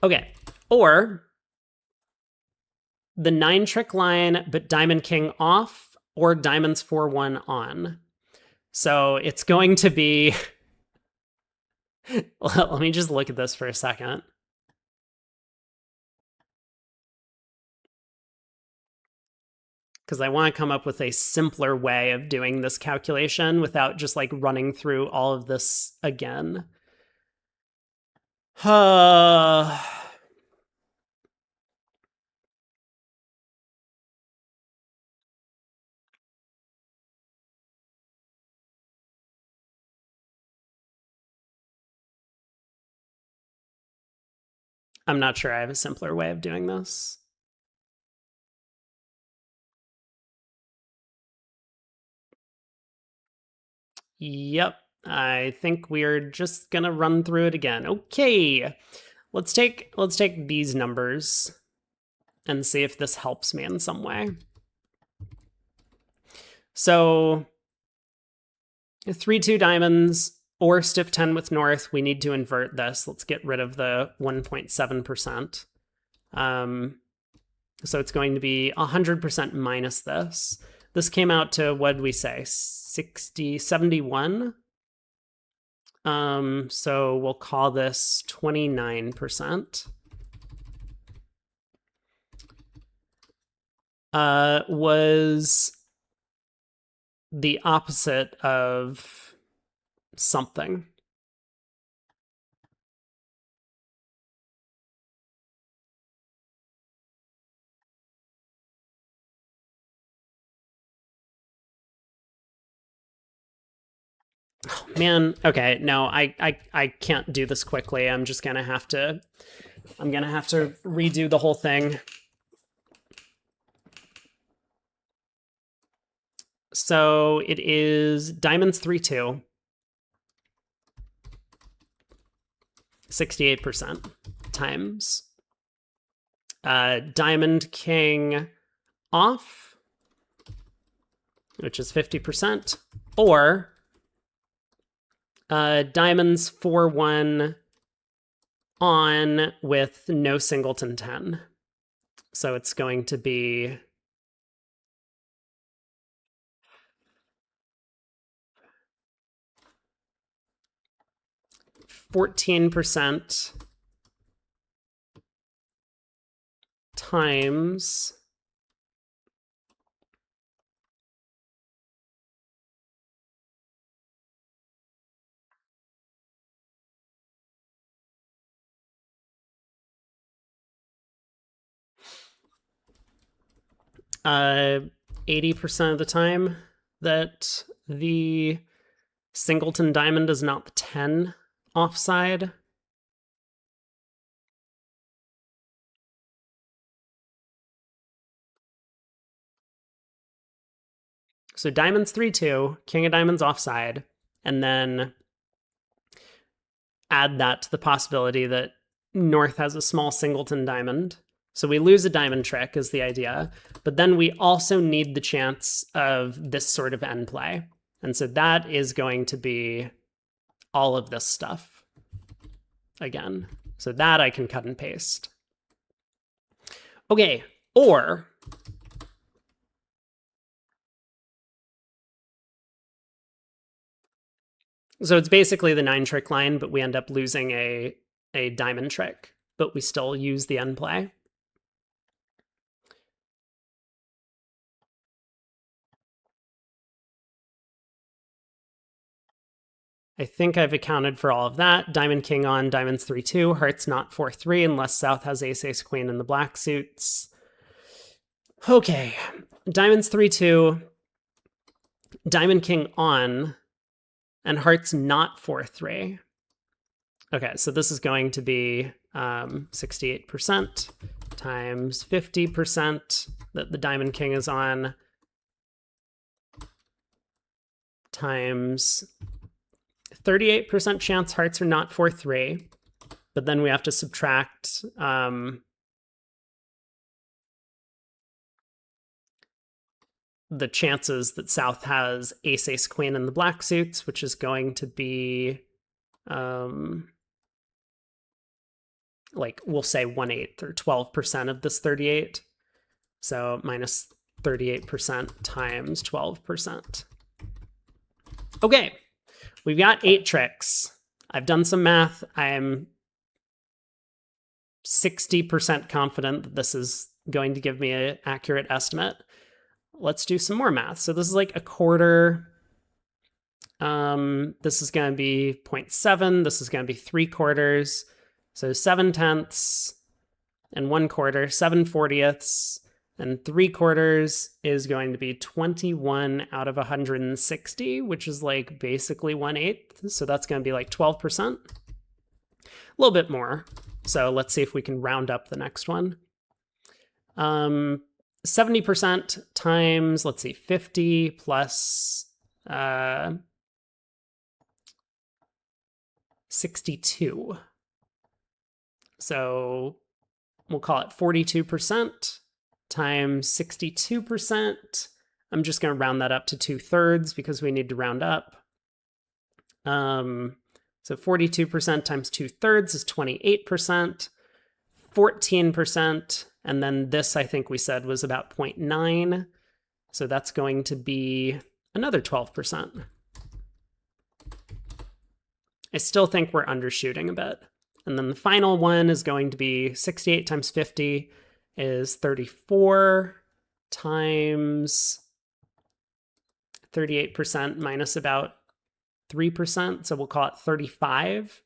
Okay, or the 9 trick line, but Diamond King off, or diamonds 4-1 on. So it's going to be, let me just look at this for a second. Because I want to come up with a simpler way of doing this calculation without just like running through all of this again. I'm not sure I have a simpler way of doing this. Yep, I think we're just gonna run through it again. Okay, let's take these numbers and see if this helps me in some way. So 3-2 diamonds or stiff 10 with North, we need to invert this. Let's get rid of the 1.7%. So it's going to be 100% minus this. This came out to, what did we say, 71? So we'll call this 29%. Was the opposite of something. Oh, man, okay, no, I can't do this quickly. I'm gonna have to redo the whole thing. So it is diamonds 3-2. 68% times diamond king off, which is 50%, or diamonds 4-1 on with no singleton 10. So it's going to be 14% times 80% of the time that the singleton diamond is not the 10 offside. So diamonds 3-2, king of diamonds offside, and then add that to the possibility that North has a small singleton diamond. So we lose a diamond trick is the idea, but then we also need the chance of this sort of end play. And so that is going to be all of this stuff again. So that I can cut and paste. Okay, or so it's basically the 9 trick line, but we end up losing a diamond trick, but we still use the end play. I think I've accounted for all of that. Diamond king on, diamonds 3-2, hearts not 4-3 unless South has ace, ace, queen in the black suits. Okay, diamonds 3-2, diamond king on, and hearts not 4-3. Okay, so this is going to be 68% times 50% that the diamond king is on times 38% chance hearts are not 4-3, but then we have to subtract the chances that South has ace, ace, queen in the black suits, which is going to be like we'll say 1/8 or 12% of this 38. So minus 38% times 12%. Okay, we've got 8 tricks. I've done some math. I'm 60% confident that this is going to give me an accurate estimate. Let's do some more math. So this is like a quarter. This is going to be 0.7. This is going to be 3/4. So 7/10 and 1/4, 7/40, and 3/4 is going to be 21 out of 160, which is like basically 1/8. So that's going to be like 12%. A little bit more. So let's see if we can round up the next one. 70% times, let's see, 50 plus 62. So we'll call it 42% times 62%. I'm just going to round that up to 2/3 because we need to round up. So 42% times 2/3 is 28%, 14%, and then this I think we said was about 0.9. So that's going to be another 12%. I still think we're undershooting a bit. And then the final one is going to be 68 times 50 is 34 times 38% minus about 3%, so we'll call it 35.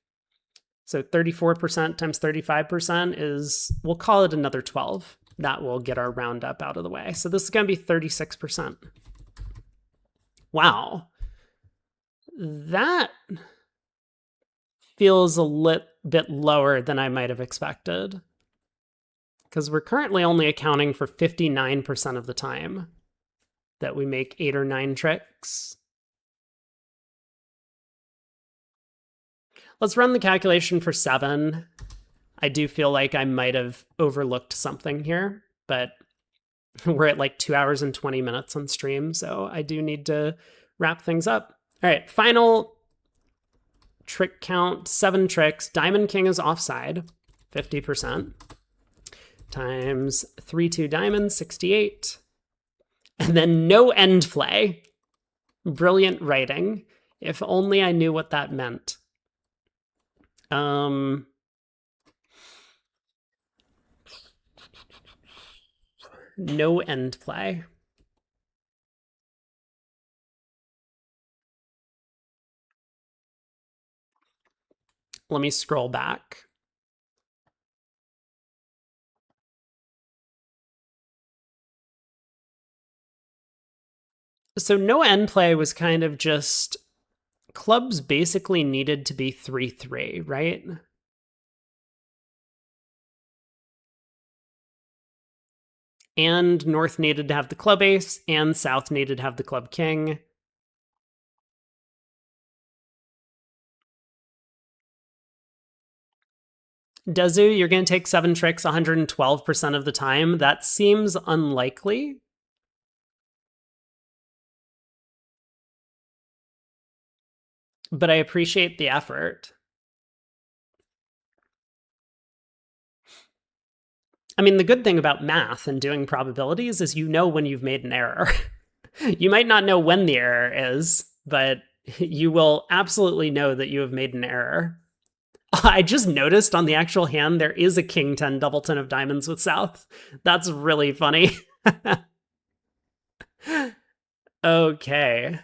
So 34% times 35% is, we'll call it another 12. That will get our roundup out of the way. So this is going to be 36%. Wow. That feels a bit lower than I might have expected, because we're currently only accounting for 59% of the time that we make 8 or 9 tricks. Let's run the calculation for 7. I do feel like I might have overlooked something here, but we're at like 2 hours and 20 minutes on stream, so I do need to wrap things up. All right, final trick count, 7 tricks. Diamond King is offside, 50%, times 3-2 diamonds, 68. And then no end play. Brilliant writing. If only I knew what that meant. No end play. Let me scroll back. So no end play was kind of just clubs basically needed to be 3-3, right? And North needed to have the club ace, and South needed to have the club king. Dezu, you're going to take 7 tricks 112% of the time. That seems unlikely. But I appreciate the effort. I mean, the good thing about math and doing probabilities is you know when you've made an error. You might not know when the error is, but you will absolutely know that you have made an error. I just noticed on the actual hand there is a king 10 doubleton of diamonds with South. That's really funny. Okay.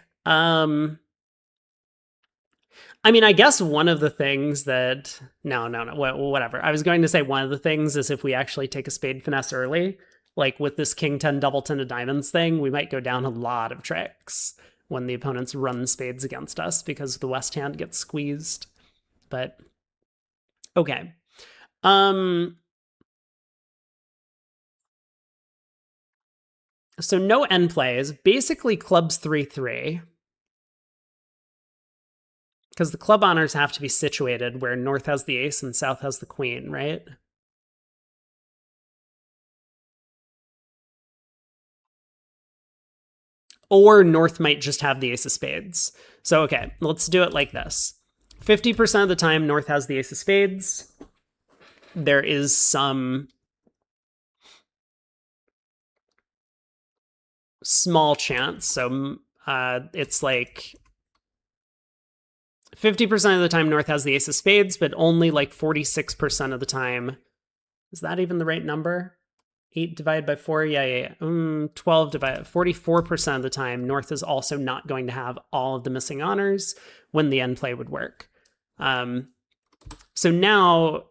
I mean, I guess one of the things that... No, whatever. I was going to say one of the things is if we actually take a spade finesse early, like with this king 10 doubleton of diamonds thing, we might go down a lot of tricks when the opponents run spades against us because the west hand gets squeezed. But, okay. So no end plays, basically clubs 3-3. Because the club honors have to be situated where North has the ace and South has the queen, right? Or North might just have the ace of spades. So, okay, let's do it like this. 50% of the time, North has the ace of spades. There is some small chance. So it's like 50% of the time North has the ace of spades, but only like 46% of the time. Is that even the right number? 8 divided by 4, yeah. 12 divided, 44% of the time, North is also not going to have all of the missing honors when the end play would work. So now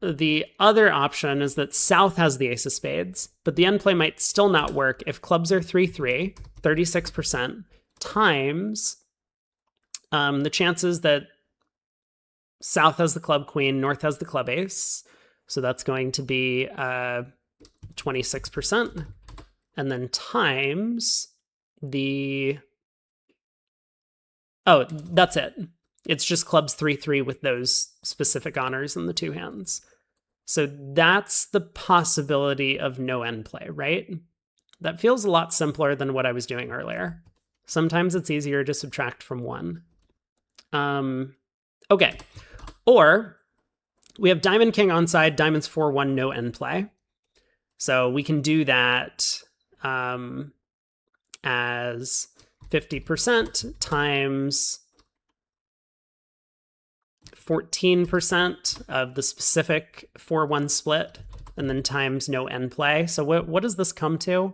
the other option is that South has the ace of spades, but the end play might still not work if clubs are 3-3, 36%, times the chances that South has the club queen, North has the club ace. So that's going to be 26%. And then times the... Oh, that's it. It's just clubs 3-3 with those specific honors in the 2 hands. So that's the possibility of no end play, right? That feels a lot simpler than what I was doing earlier. Sometimes it's easier to subtract from 1. Okay. Or we have Diamond King onside, Diamonds 4-1, no end play. So we can do that as 50% times 14% of the specific 4-1 split, and then times no end play. So what does this come to?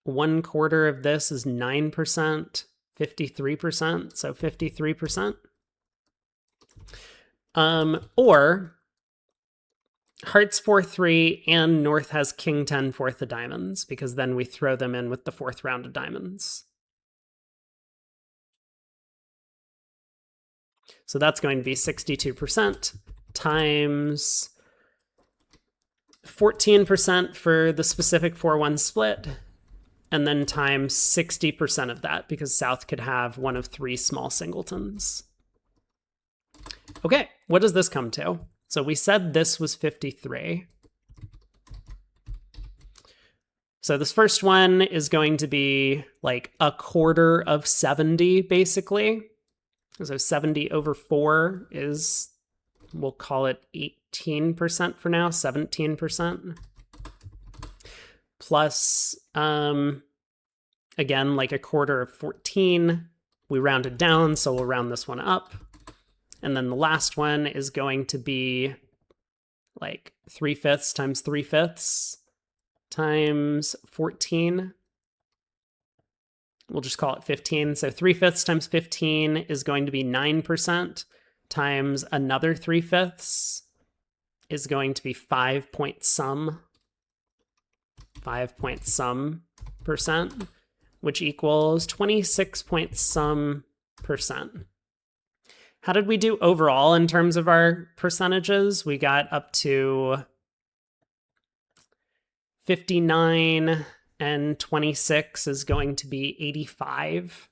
1/4 of this is 9%, 53%, so 53%. Or hearts 4-3 and North has king 10 fourth of diamonds, because then we throw them in with the 4th round of diamonds. So that's going to be 62% times 14% for the specific 4-1 split, and then times 60% of that, because South could have one of 3 small singletons. Okay, what does this come to? So we said this was 53. So this first one is going to be like 1/4 of 70, basically. So 70 over 4 is, we'll call it 18% for now, 17%. Plus, again, like 1/4 of 14. We rounded down, so we'll round this one up. And then the last one is going to be like 3/5 times 3/5 times 14. We'll just call it 15. So 3/5 times 15 is going to be 9%, times another 3/5 is going to be 5 point some percent, which equals 26 point some percent. How did we do overall in terms of our percentages? We got up to 59, and 26 is going to be 85.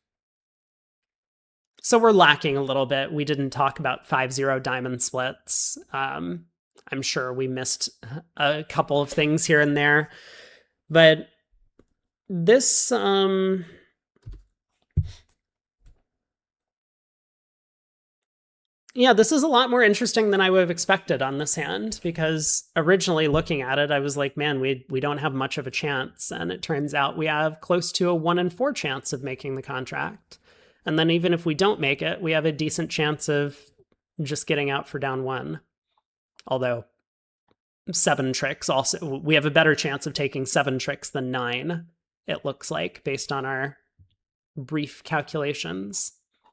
So we're lacking a little bit. We didn't talk about 5-0 diamond splits. I'm sure we missed a couple of things here and there. But this... Yeah, this is a lot more interesting than I would have expected on this hand, because originally looking at it, I was like, man, we don't have much of a chance. And it turns out we have close to a 1 in 4 chance of making the contract. And then even if we don't make it, we have a decent chance of just getting out for down 1. Although 7 tricks also, we have a better chance of taking 7 tricks than 9, it looks like, based on our brief calculations.